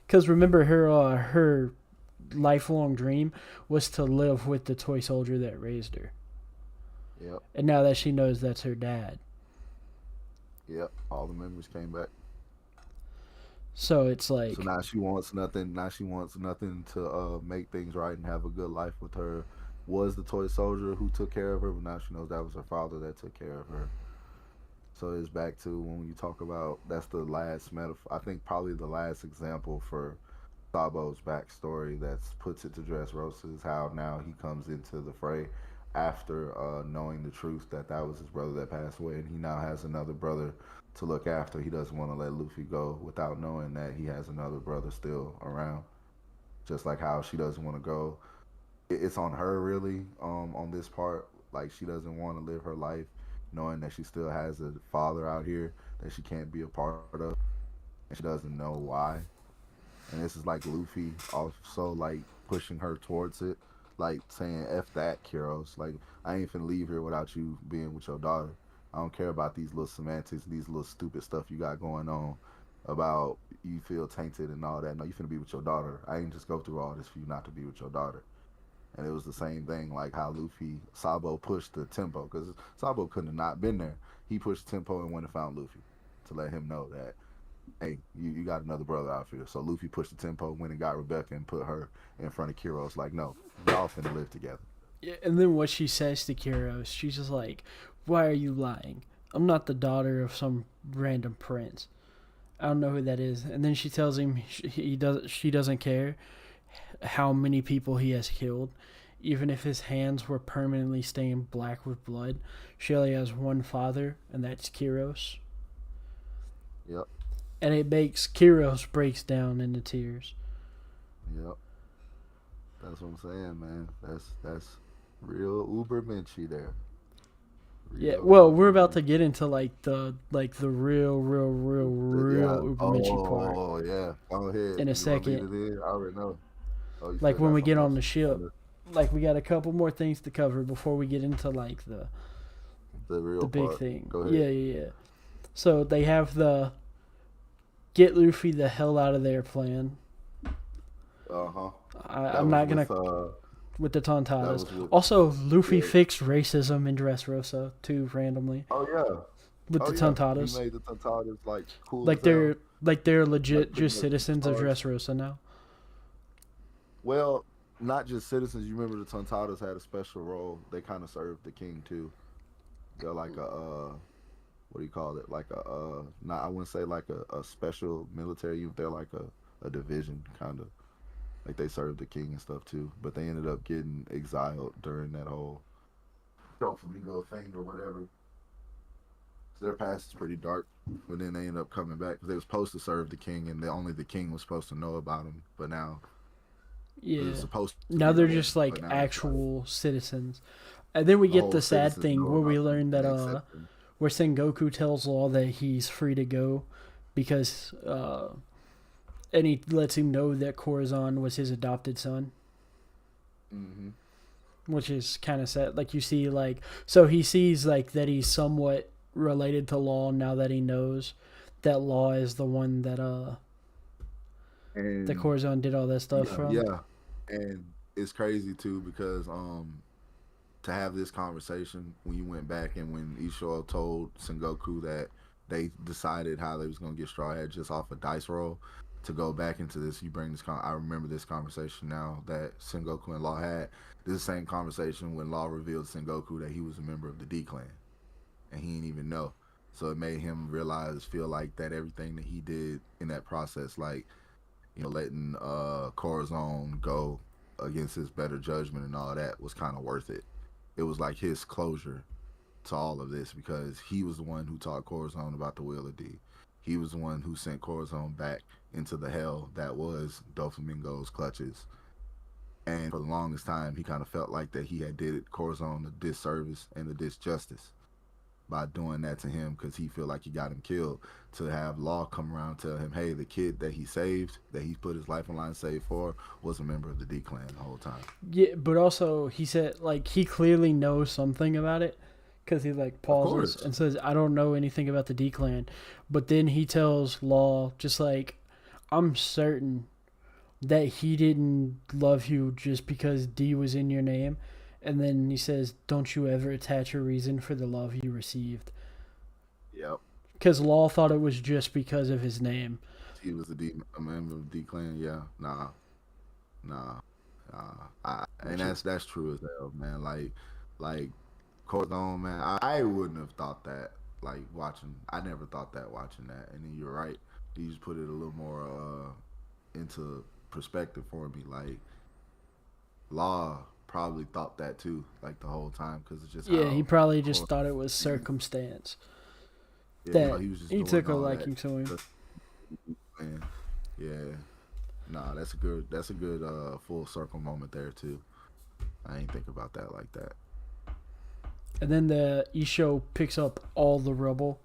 Because remember, her lifelong dream was to live with the toy soldier that raised her. Yep. And now that she knows that's her dad. Yep. All the memories came back. So it's So like, now she wants nothing. Now she wants nothing to make things right and have a good life with her. Was the toy soldier who took care of her, but now she knows that was her father that took care of her. So it's back to when you talk about that's the last metaphor. I think probably the last example for Sabo's backstory that puts it to Dressrosa is how now he comes into the fray after knowing the truth that that was his brother that passed away, and he now has another brother to look after. He doesn't want to let Luffy go without knowing that he has another brother still around. Just like how she doesn't want to go. It's on her really on this part. Like she doesn't want to live her life knowing that she still has a father out here that she can't be a part of, and she doesn't know why. And this is like Luffy also like pushing her towards it, like saying "F that, Kiros." Like I ain't finna leave here without you being with your daughter. I don't care about these little semantics, these little stupid stuff you got going on about you feel tainted and all that. No, you finna be with your daughter. I ain't just go through all this for you not to be with your daughter. And it was the same thing, like how Luffy Sabo pushed the tempo because Sabo couldn't have not been there. He pushed the tempo and went and found Luffy to let him know that hey, you got another brother out here. So Luffy pushed the tempo, went and got Rebecca and put her in front of Kiros. Like, no, y'all finna live together. yeah, and then what she says to Kiros, she's just like, "Why are you lying? I'm not the daughter of some random prince. I don't know who that is." And then she tells him she doesn't care how many people he has killed, even if his hands were permanently stained black with blood. She only has one father, and that's Kiros. Yep, And it makes Kiros breaks down into tears. yep. That's what I'm saying, man. That's real Uber Minchi there. Yeah, Real well, we're Uber about to Minchi. get into the real Yeah. Uber Minchi part Oh, yeah. Go ahead. in a You want to lead second. it in? I already know. Oh, you Like still when got we get something on else? the ship, like we got a couple more things to cover before we get into like The the real big part. thing. Go ahead. Yeah. So they have the get Luffy the hell out of there plan. Uh huh. I'm That was not gonna with with the that Tontadas. was with Also, Luffy yeah. fixed racism in Dressrosa too randomly Oh yeah. with Oh the yeah. He Tontadas. made the Tontadas like cool as Like hell. they're Like legit pretty just much citizens of stars. Dressrosa now. Well, not just citizens. You remember the Tontadas had a special role. They kind of served the king too. They're like a what do you call it? Like a not I wouldn't say like a special military unit. They're like a division kind of. Like they served the king and stuff too. But they ended up getting exiled during that whole Doflamingo thing or whatever. So their past is pretty dark. But then they ended up coming back because they were supposed to serve the king, and only the king was supposed to know about them. But now it was Yeah. supposed to Now be they're that way. just But like now it's like actual citizens. And then we the get whole the sad citizens thing know where we about them learn and that they accept them. where Sengoku tells Law that he's free to go because and he lets him know that Corazon was his adopted son, Hmm. which is kind of sad. Like you see, like so he sees like that he's somewhat related to Law now that he knows that Law is the one that And Corazon did all that stuff yeah, from. yeah. And it's crazy too because to have this conversation when you went back and when Isho told Sengoku that they decided how they was gonna get Straw Hat just off a dice roll to go back into this. You bring this. I remember this conversation now that Sengoku and Law had. This is the same conversation when Law revealed to Sengoku that he was a member of the D Clan and he didn't even know. So it made him realize, feel like that everything that he did in that process, like letting Corazon go against his better judgment and all that was kind of worth it. It was like his closure to all of this because he was the one who taught Corazon about the Wheel of D. He was the one who sent Corazon back into the hell that was Doflamingo's clutches. And for the longest time, he kind of felt like that he had did Corazon a disservice and a disjustice by doing that to him because he feel like he got him killed. To have Law come around and tell him, hey, the kid that he saved, that he put his life on line save for, was a member of the D Clan the whole time. Yeah, but also he said like he clearly knows something about it because he like Of pauses course. and says, "I don't know anything about the D Clan," but then he tells Law just like, "I'm certain that he didn't love you just because D was in your name, And then he says, "Don't you ever attach a reason for the love you received." Yep. Because Law thought it was just because of his name. He was a member of D Clan. Yeah. Nah. And Which is, that's true as hell, man. Like Cordon, man. I wouldn't have thought that. Like watching, I never thought that watching that. And then you're right. You just put it a little more into perspective for me. Like Law probably thought that too, like the whole time, because it's just yeah, he how probably just Cordon. thought it was circumstance Yeah, that he was just he doing took a all that. liking to him. Man, yeah. Nah, that's a good full circle moment there too. I ain't think about that like that. And then the Isho picks up all the rubble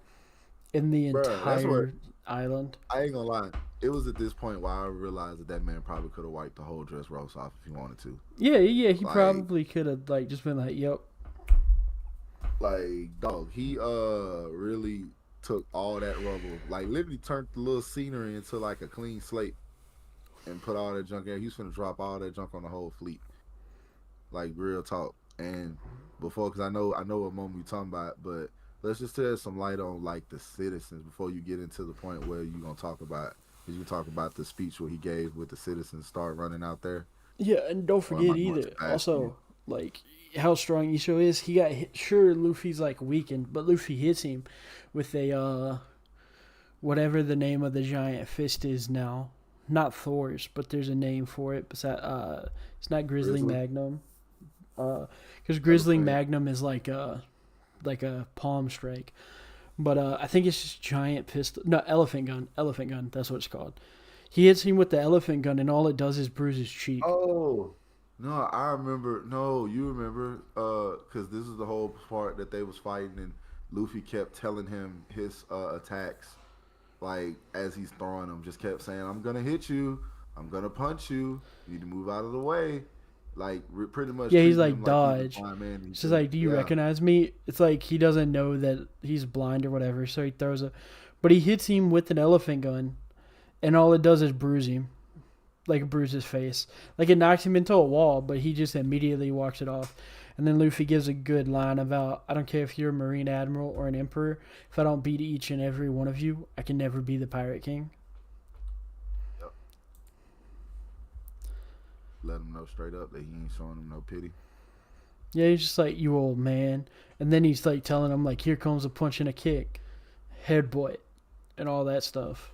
in the Bruh, that's what entire island. I ain't gonna lie. It was at this point where I realized that man probably could have wiped the whole dress roast off if he wanted to. Yeah, yeah, he Like, probably could have like just been like, "Yep, dog, he really took all that rubble, like literally turned the little scenery into like a clean slate and put all that junk in. He was finna drop all that junk on the whole fleet, like real talk. And before, because I know what moment you talking about, but let's just shed some light on like the citizens before you get into the point where you gonna talk about. Cause you talk about the speech what he gave with the citizens start running out there. yeah." And don't Or am forget I going too either. fast for you? Also, like how strong Isho is. He got hit. Sure, Luffy's like weakened, but Luffy hits him with a whatever the name of the giant fist is now. Not Thor's, but there's a name for it. It's not Grizzly Grizzly, Magnum. Because Grizzly elephant. Magnum is like a palm strike. But I think it's just giant pistol. No, elephant gun. Elephant gun. That's what it's called. He hits him with the elephant gun, and all it does is bruise his cheek. Oh no, I remember. No, you remember? Because this is the whole part that they was fighting, and Luffy kept telling him his attacks, like as he's throwing them, just kept saying, "I'm gonna hit you. I'm gonna punch you. You need to move out of the way." Like pretty much Yeah, he's treating like him like he's a dodge. blind man. He It's just couldn't. like, do you Yeah. recognize me? It's like he doesn't know that he's blind or whatever, so he throws a. But he hits him with an elephant gun, and all it does is bruise him, like bruise his face. Like it knocks him into a wall, but he just immediately walks it off. And then Luffy gives a good line about, "I don't care if you're a Marine Admiral or an Emperor. If I don't beat each and every one of you, I can never be the Pirate King." Yep. Let him know straight up that he ain't showing him no pity. Yeah, he's just like, "You old man." And then he's like telling him, like, "Here comes a punch and a kick, head butt," and all that stuff.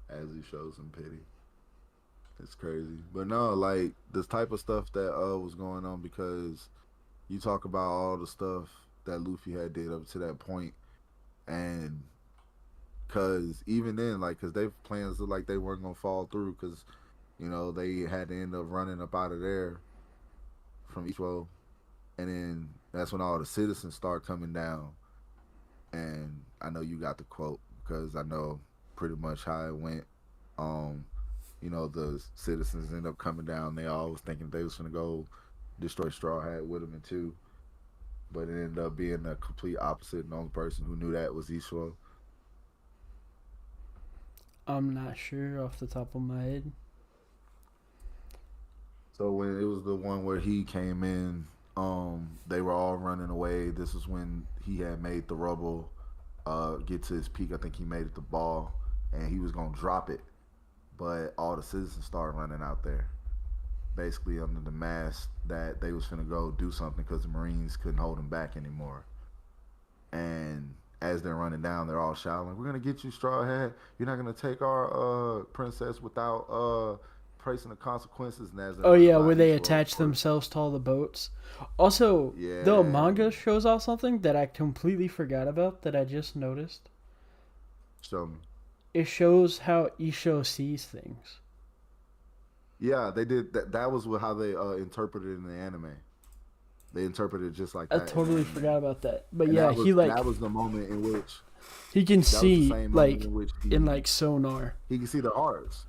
As he shows him pity. It's crazy. But no, like this type of stuff that was going on, because you talk about all the stuff that Luffy had did up to that point, and cause even then, like, cause they plans looked like they weren't gonna fall through, cause they had to end up running up out of there from Ichigo, and then that's when all the citizens start coming down. And I know you got the quote because I know pretty much how it went. Um, the citizens end up coming down. They all was thinking they was gonna go destroy Straw Hat with them and two, but it ended up being the complete opposite. And the only person who knew that was Ichigo. I'm not sure off the top of my head. So when it was the one where he came in, they were all running away. This was when he had made the rubble get to his peak. I think he made it the ball, and he was gonna drop it, but all the citizens started running out there, basically under the mask that they was finna go do something because the Marines couldn't hold them back anymore. And as they're running down, they're all shouting, "We're gonna get you, Straw Hat. You're not gonna take our princess without facing the consequences." And as they're Oh running yeah, by, where they Ichigo, of attach course, themselves to all the boats. Also, the yeah, manga shows off something that I completely forgot about that I just noticed. so It shows how Isho sees things. yeah, they did that. That was how they interpreted it in the anime. They interpreted it just like I that in the totally anime. forgot about that. But And yeah, that was the moment in which he can that was the see same moment like in which in like sonar. he can see their hearts.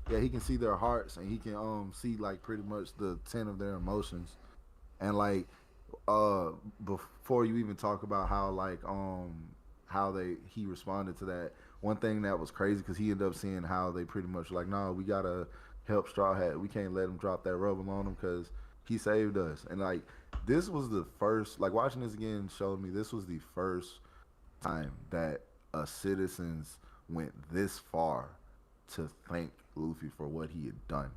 Yeah, he can see their hearts, and he can see like pretty much the 10 of their emotions. And like before you even talk about how like how he responded to that, one thing that was crazy because he ended up seeing how they pretty much like, no, we gotta help Straw Hat. We can't let him drop that rubber on him because he saved us. And like this was the first, like watching this again showed me this was the first time that citizens went this far to thank Luffy for what he had done.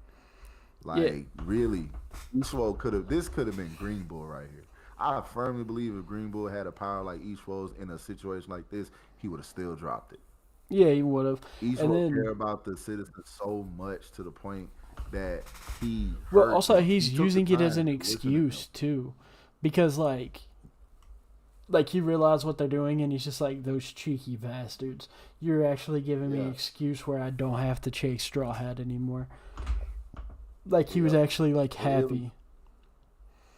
Yeah, Like really, this could have been Green Bull right here. I firmly believe if Green Bull had a power like Ichiro's in a situation like this, he would have still dropped it. yeah, he would have. And Ichiro then, care about the citizens so much to the point that he well, heard also them. He he's took the using it as time an to listen to them. excuse too, because like he realized what they're doing, and he's just like, those cheeky bastards. You're actually giving me an Yeah, excuse where I don't have to chase Straw Hat anymore. Like he was yeah. actually like And it was happy.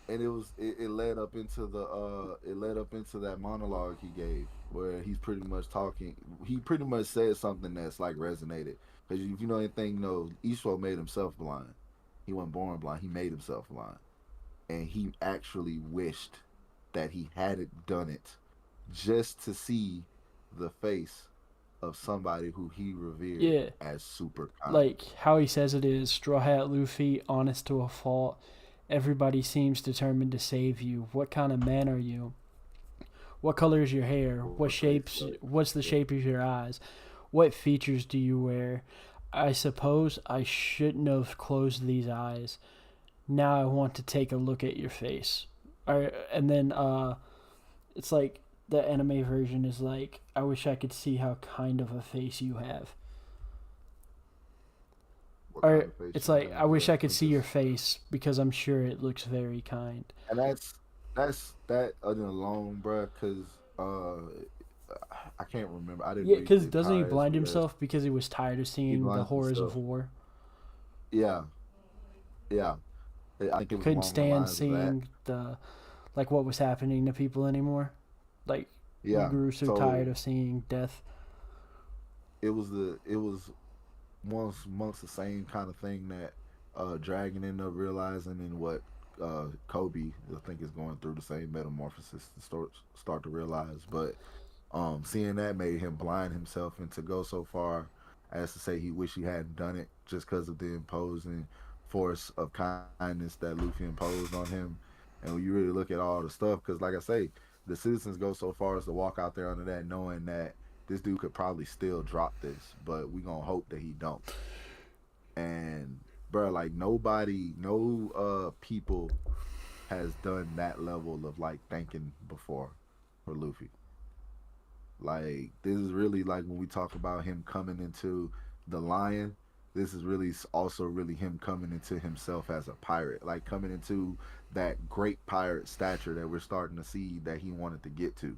it led up into the it led up into that monologue he gave where he's pretty much talking. He pretty much said something that's like resonated. Because if you know anything, you know Ichiro made himself blind. He wasn't born blind. He made himself blind, and he actually wished that he hadn't done it just to see the face of somebody who he revered Yeah, as super kind. like how he says it is Straw Hat Luffy, honest to a fault. Everybody seems determined to save you. What kind of man are you? What color is your hair? What face, right? What's the Yeah. shape of your eyes? What features do you wear? I suppose I shouldn't have closed these eyes. Now I want to take a look at your face. And then it's like the anime version is like, I wish I could see how kind of a face you have. What kind Or of face it's you like, I have? wish Yeah, I could I'm see your just face because I'm sure it looks very kind. and that's that alone, bruh. Cause I can't remember. I didn't Yeah, read the because doesn't he entire blind history as himself because he was tired of he seeing the blinded horrors of himself. war? Yeah, yeah. I think it was Couldn't along the stand lines of that. seeing the like what was happening to people anymore. Like he Yeah. grew so tired So of seeing death. it was once amongst the same kind of thing that Dragon ended up realizing and what Kobe I think is going through the same metamorphosis to start to realize. But seeing that made him blind himself and to go so far as to say he wish he hadn't done it just because of the imposing force of kindness that Luffy imposed on him. And when you really look at all the stuff, because like I say, the citizens go so far as to walk out there under that knowing that this dude could probably still drop this, but we gonna hope that he don't. And bro, like nobody, no people has done that level of like thanking before for Luffy. Like this is really like when we talk about him coming into the lion. This is really also really him coming into himself as a pirate, like coming into that great pirate stature that we're starting to see that he wanted to get to.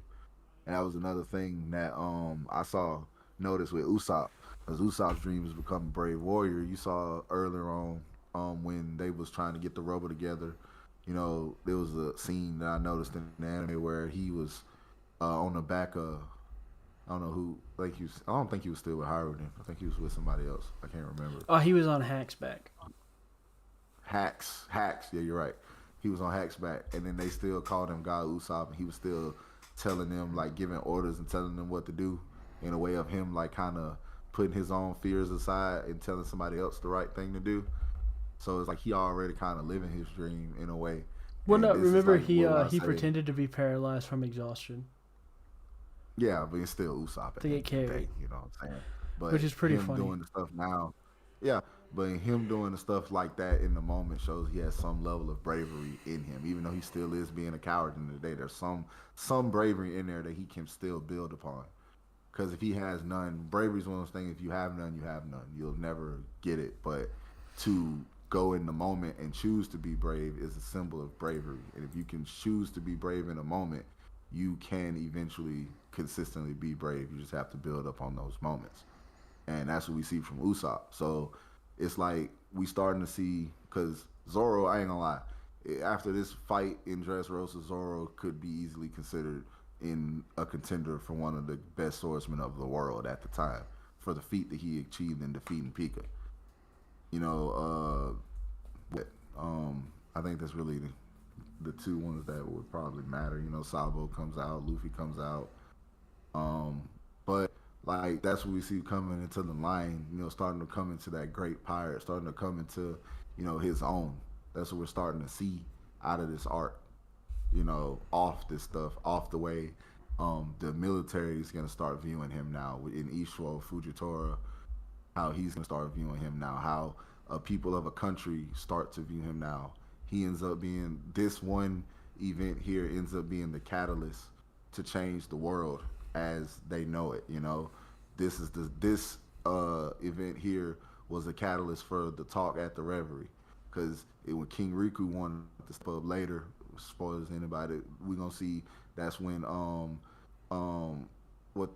And that was another thing that I saw notice with Usopp, because Usopp's dream is become a brave warrior. You saw earlier on when they was trying to get the rubber together. You know, there was a scene that I noticed in the anime where he was on the back of I don't know who. Like he was, I don't think he was still with Hiruden. I think he was with somebody else. I can't remember. Oh, he was on Hack's back. Hacks. Yeah, you're right. He was on Hacks back, and then they still called him God Usopp, and he was still telling them like giving orders and telling them what to do in a way of him like kind of putting his own fears aside and telling somebody else the right thing to do. So it's like he already kind of living his dream in a way, Well, and no, this is remember like what I he say. pretended to be paralyzed from exhaustion Yeah, but it's still Usopp at to the get end of the day. carried, You know what I'm saying? which But is pretty him funny. doing the stuff now, yeah. But him doing the stuff like that in the moment shows he has some level of bravery in him, even though he still is being a coward in the day. There's some bravery in there that he can still build upon. Because if he has none, bravery is one of those things. If you have none, you have none. You'll never get it. But to go in the moment and choose to be brave is a symbol of bravery. And if you can choose to be brave in a moment, you can eventually consistently be brave. You just have to build up on those moments. And that's what we see from Usopp. So it's like we starting to see because Zoro, I ain't gonna lie, after this fight in Dressrosa, Zoro could be easily considered in a contender for one of the best swordsmen of the world at the time for the feat that he achieved in defeating Pika. You know, but I think that's really the two ones that would probably matter. You know, Sabo comes out, Luffy comes out, but like like that's what we see coming into the line. You know, starting to come into that great pirate, starting to come into his own. That's what we're starting to see out of this arc. Off this stuff, off the way. The military is gonna start viewing him now in Ishwo, Fujitora, how he's gonna start viewing him now, how people of a country start to view him now. He ends up being this one event here ends up being the catalyst to change the world as they know it. This event here was a catalyst for the talk at the Reverie, because when King Riku wanted to step up later, spoilers to anybody, we gonna see that's when what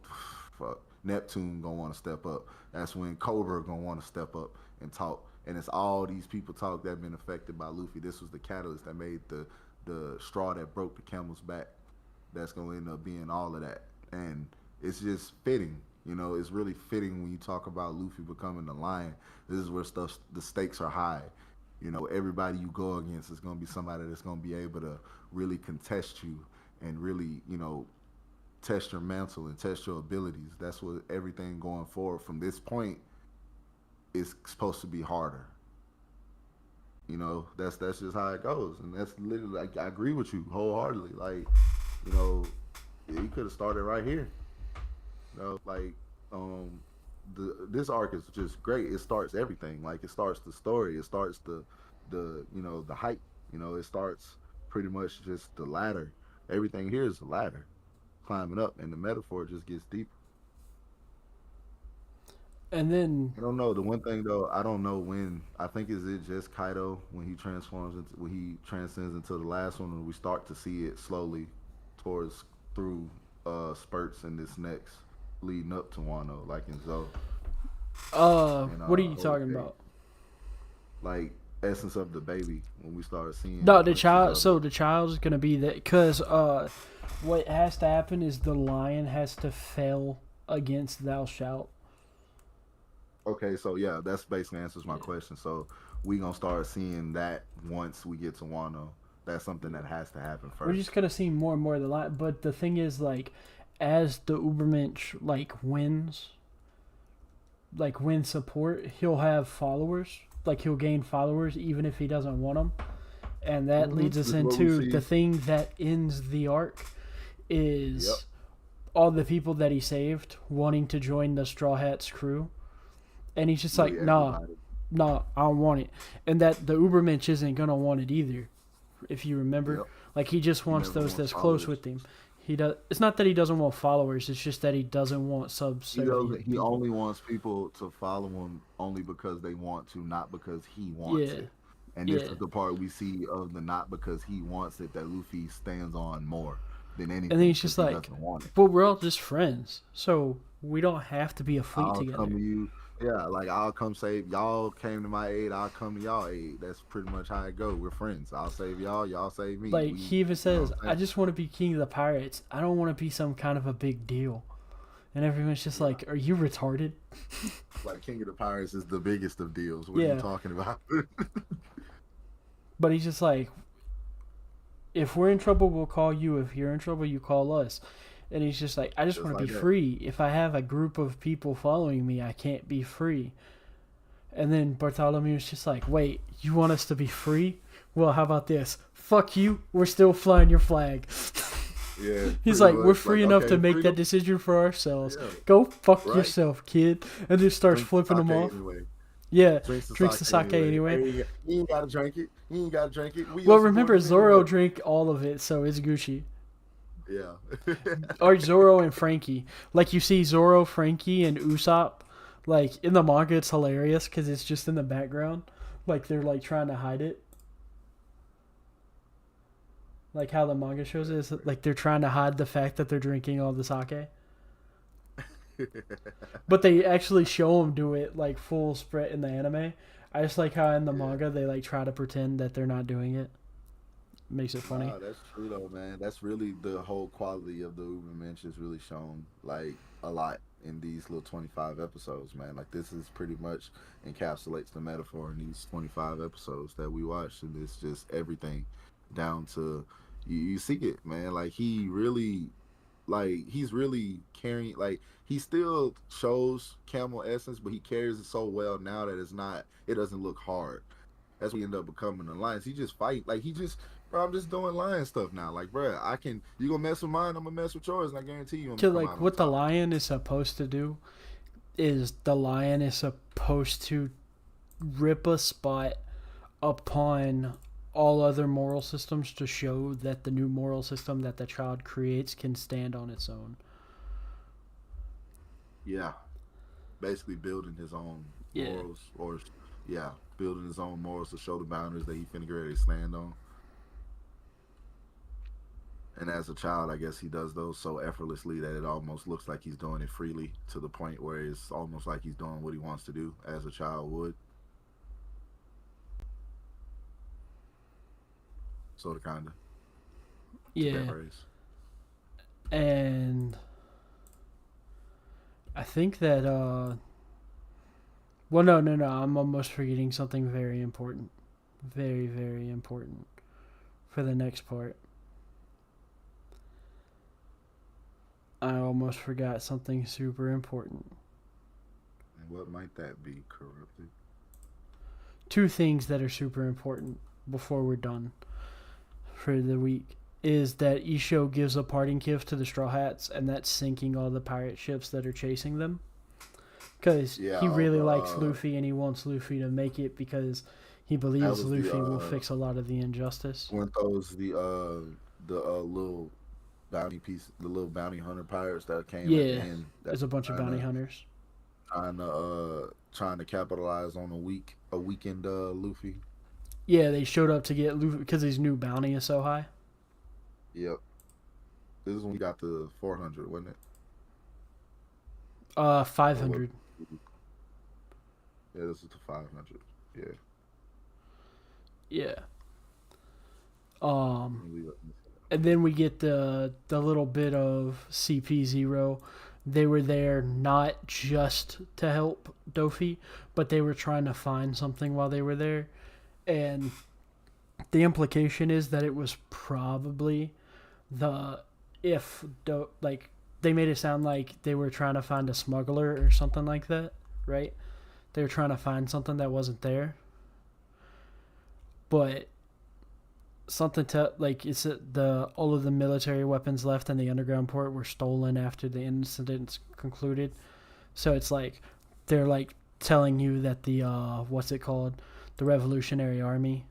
fuck Neptune gonna want to step up. That's when Cobra gonna want to step up and talk. And it's all these people talk that have been affected by Luffy. This was the catalyst that made the straw that broke the camel's back. That's gonna end up being all of that. And it's just fitting. It's really fitting when you talk about Luffy becoming the lion. This is where the stakes are high. Everybody you go against is going to be somebody that's going to be able to really contest you and really, test your mantle and test your abilities. That's what everything going forward from this point is supposed to be harder. That's just how it goes. And that's literally, like, I agree with you wholeheartedly. Like, you could have started right here. This arc is just great. It starts everything. Like, it starts the story. It starts the hype. It starts pretty much just the ladder. Everything here is the ladder, climbing up, and the metaphor just gets deeper. And then I don't know. The one thing though, I don't know when. I think is it just Kaido when he transcends into the last one, and we start to see it slowly through spurts in this next leading up to Wano, like in Zoe. What are you talking about? Like essence of the baby when we start seeing. No, the child. So the child is gonna be that because what has to happen is the lion has to fail against Thou Shalt. Okay, so yeah, that's basically answers my question. So we gonna start seeing that once we get to Wano. That's something that has to happen first. We're just gonna see more and more of the lion. But the thing is, like, as the Ubermensch wins support, he'll have followers. Like, he'll gain followers even if he doesn't want them. And that leads us into the thing that ends the arc is all the people that he saved wanting to join the Straw Hats crew. And he's just like, nah, I don't want it. And that the Ubermensch isn't going to want it either, if you remember. Yep. Like, he just wants those that's close with him. It's not that he doesn't want followers. It's just that he doesn't want subs. He only wants people to follow him only because they want to, not because he wants it. And this is the part we see of the not because he wants it that Luffy stands on more than anything. And then he's just like, but we're all just friends, so we don't have to be a fleet together. Come to you. Yeah, like, I'll come save y'all. Came to my aid, I'll come to y'all aid. That's pretty much how it goes. We're friends. I'll save y'all save me. Like, he even says, I just want to be king of the pirates. I don't want to be some kind of a big deal. And everyone's just like, are you retarded? Like, king of the pirates is the biggest of deals. What are you talking about? But he's just like, if we're in trouble, we'll call you. If you're in trouble, you call us. And he's just like, I just want to be free. If I have a group of people following me, I can't be free. And then Bartholomew's just like, wait, you want us to be free? Well, how about this? Fuck you. We're still flying your flag. Yeah. He's like, we're free enough to make that decision for ourselves. Yeah. Go fuck yourself, kid. And just starts flipping them off. Anyway. Yeah, drinks the sake anyway. You ain't gotta drink it. Well, remember, Zoro drank all of it, so it's Gucci. Yeah. Or Zoro and Frankie. Like, you see Zoro, Frankie, and Usopp. Like, in the manga, it's hilarious because it's just in the background. Like, they're, like, trying to hide it. Like, how the manga shows it. Is, like, they're trying to hide the fact that they're drinking all the sake. But they actually show them do it, like, full spread in the anime. I just like how in the manga they, like, try to pretend that they're not doing it. Makes it funny. That's true though, man. That's really the whole quality of the Ubermensch is really shown, like, a lot in these little 25 episodes, man. Like, this is pretty much encapsulates the metaphor in these 25 episodes that we watched, and it's just everything down to you see it, man. Like, he really like he's really carrying, like he still shows camel essence, but he carries it so well now that it doesn't look hard. That's what he ended up becoming in Lions. He just fight like he just, bro. I'm just doing lion stuff now. Like, bro, I can. You gonna mess with mine? I'm gonna mess with yours, and I guarantee you, I'm gonna Cause come like out on what the top. lion is supposed to do is the lion is supposed to rip a spot upon all other moral systems to show that the new moral system that the child creates can stand on its own. Yeah, basically building his own Yeah. morals, or yeah, building his own morals to show the boundaries that he finna get ready to stand on. And as a child, I guess he does those so effortlessly that it almost looks like he's doing it freely, to the point where it's almost like he's doing what he wants to do as a child would. Sort of, kinda, to Yeah. paraphrase. And I think that well, no, I'm almost forgetting something very important. Very, very important for the next part. I almost forgot something super important. And what might that be, corrupted? Two things that are super important before we're done for the week is that Isho gives a parting gift to the Straw Hats, and that's sinking all the pirate ships that are chasing them. Because Yeah, he really likes Luffy and he wants Luffy to make it because he that believes was Luffy will fix a lot of the injustice. weren't those the little bounty piece, the little bounty hunter pirates that came at the Yeah, end, that there's a bunch of trying bounty to hunters. trying to capitalize on a weakened Luffy. Yeah, they showed up to get Luffy because his new bounty is so high. Yep, this is when we got the 400, wasn't it? Or what? 500. Yeah, this is the 500. Yeah. Yeah. Um, and then we get the little bit of CP0. They were there not just to help Dofi, but they were trying to find something while they were there. And the implication is that it was probably the like they made it sound like they were trying to find a smuggler or something like that, right? They were trying to find something that wasn't there. But something to like it's the all of the military weapons left in the underground port were stolen after the incident concluded. So it's like they're like telling you that the what's it called, the Revolutionary Army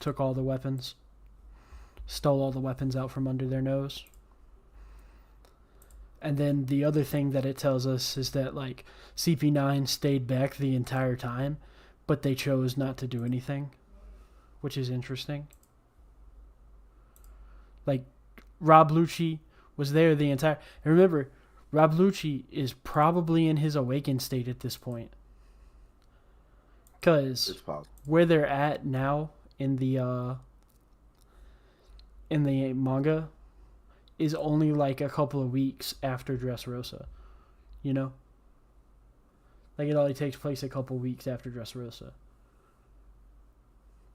took all the weapons, stole all the weapons out from under their nose. And then the other thing that it tells us is that like CP9 stayed back the entire time, but they chose not to do anything, which is interesting. Like Rob Lucci was there the entire. And remember, Rob Lucci is probably in his awakened state at this point, because where they're at now in the manga is only like a couple of weeks after Dressrosa. You know, like it only takes place a couple of weeks after Dressrosa.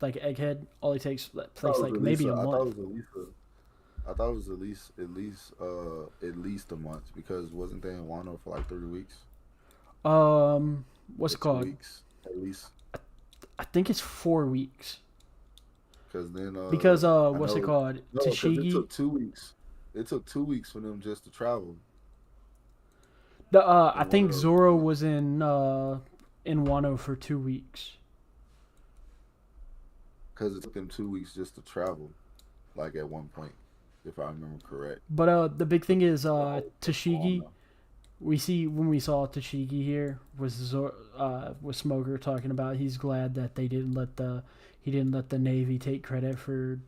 Like Egghead only takes place like maybe a month. I thought it was at least a month, because wasn't they in Wano for like 3 weeks? What's Or it called? 2 weeks at least. I think it's 4 weeks. Because then Because I what's it know, called? no, because it Tashigi. took 2 weeks. It took 2 weeks for them just to travel. The I In one of think those Zoro 2 weeks. was in Wano for 2 weeks. Because it took them 2 weeks just to travel, like at one point, if I remember correct. But the big thing is Oh, Tashigi. no. We see when we saw Tashigi here was Smoker talking about he's glad that he didn't let the Navy take credit for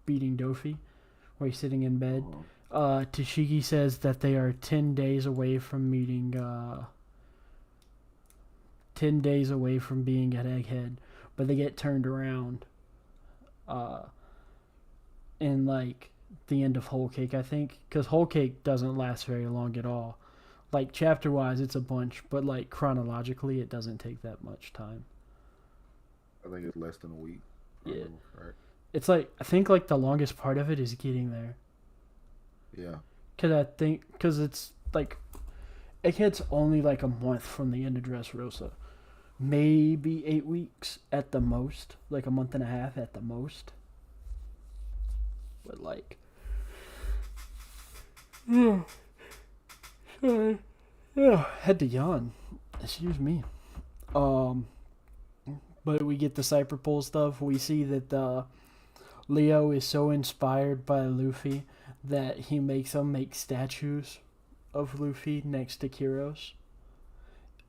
beating Dofi while he's sitting in bed. Tashigi says that they are 10 days away from meeting 10 days away from being at Egghead, but they get turned around uh, in like the end of Whole Cake, I think, because Whole Cake doesn't last very long at all. Like chapter wise, it's a bunch, but like chronologically, it doesn't take that much time. I think it's less than a week. Yeah, Right. it's like I think like the longest part of it is getting there. Yeah. Because it's like, it gets only like a month from the end of Dressrosa. Maybe 8 weeks at the most. Like a month and a half at the most. But like, yeah, sorry. Yeah, had to yawn. Excuse me. Um, but we get the Cyberpole stuff. We see that Leo is so inspired by Luffy that he makes him make statues of Luffy next to Kiros.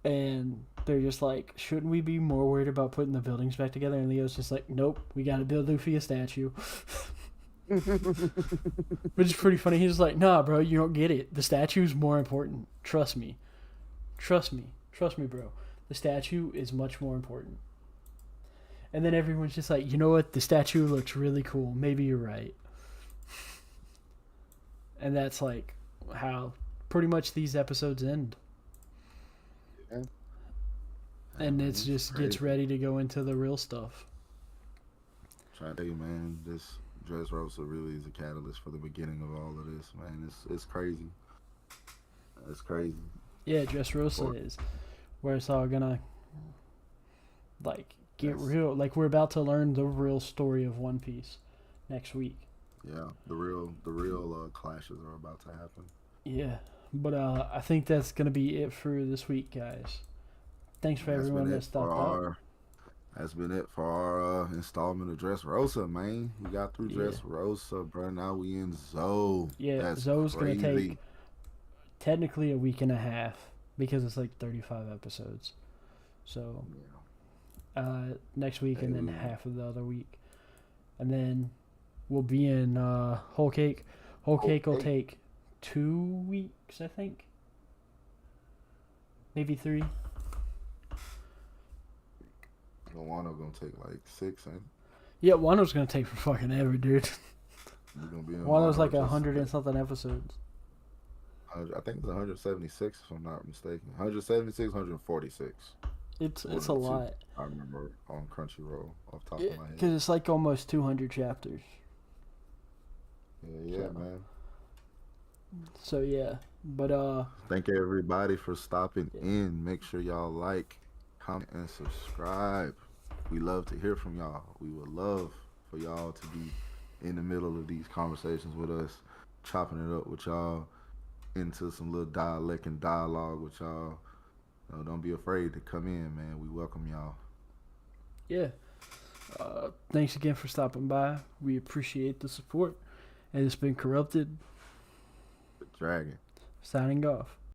And they're just like, shouldn't we be more worried about putting the buildings back together? And Leo's just like, nope, we gotta build Luffy a statue. Which is pretty funny. He's like, nah, bro, you don't get it. The statue's more important. Trust me. Trust me. Trust me, bro. The statue is much more important. And then everyone's just like, you know what? The statue looks really cool. Maybe you're right. And that's like how pretty much these episodes end. Yeah. And it's just crazy. gets ready to go into the real stuff. Trying to tell you, man, this Dressrosa really is a catalyst for the beginning of all of this, man. It's crazy. It's crazy. Yeah, Dressrosa is where it's all gonna like get real. Like we're about to learn the real story of One Piece next week. Yeah, the real clashes are about to happen. Yeah, but I think that's gonna be it for this week, guys. Thanks for everyone that stopped out. That's been it for our installment of Dressrosa, man. We got through Dressrosa, bro. Now we in Zoe. Yeah, that's Zoe's crazy. gonna take technically a week and a half because it's like 35 episodes. So next week and then half of the other week, and then we'll be in Whole Cake. Whole Cake will take 2 weeks, I think. Maybe 3. Wano gonna take like 6, ain't Yeah, Wano's gonna take for fucking ever, dude. we gonna be in Wano's like just- 100 and something episodes. I think it's 176 if I'm not mistaken. 176, 146. It's One a of the two. lot. I remember on Crunchyroll off the top Yeah, of my head. because it's like almost 200 chapters. Yeah, so. man. So yeah, but Thank everybody for stopping in. Make sure y'all like, comment, and subscribe. We love to hear from y'all. We would love for y'all to be in the middle of these conversations with us, chopping it up with y'all, into some little dialect and dialogue with y'all. Don't be afraid to come in, man. We welcome y'all. yeah. Thanks again for stopping by. We appreciate the support. And it's been Corrupted. The Dragon. Signing off.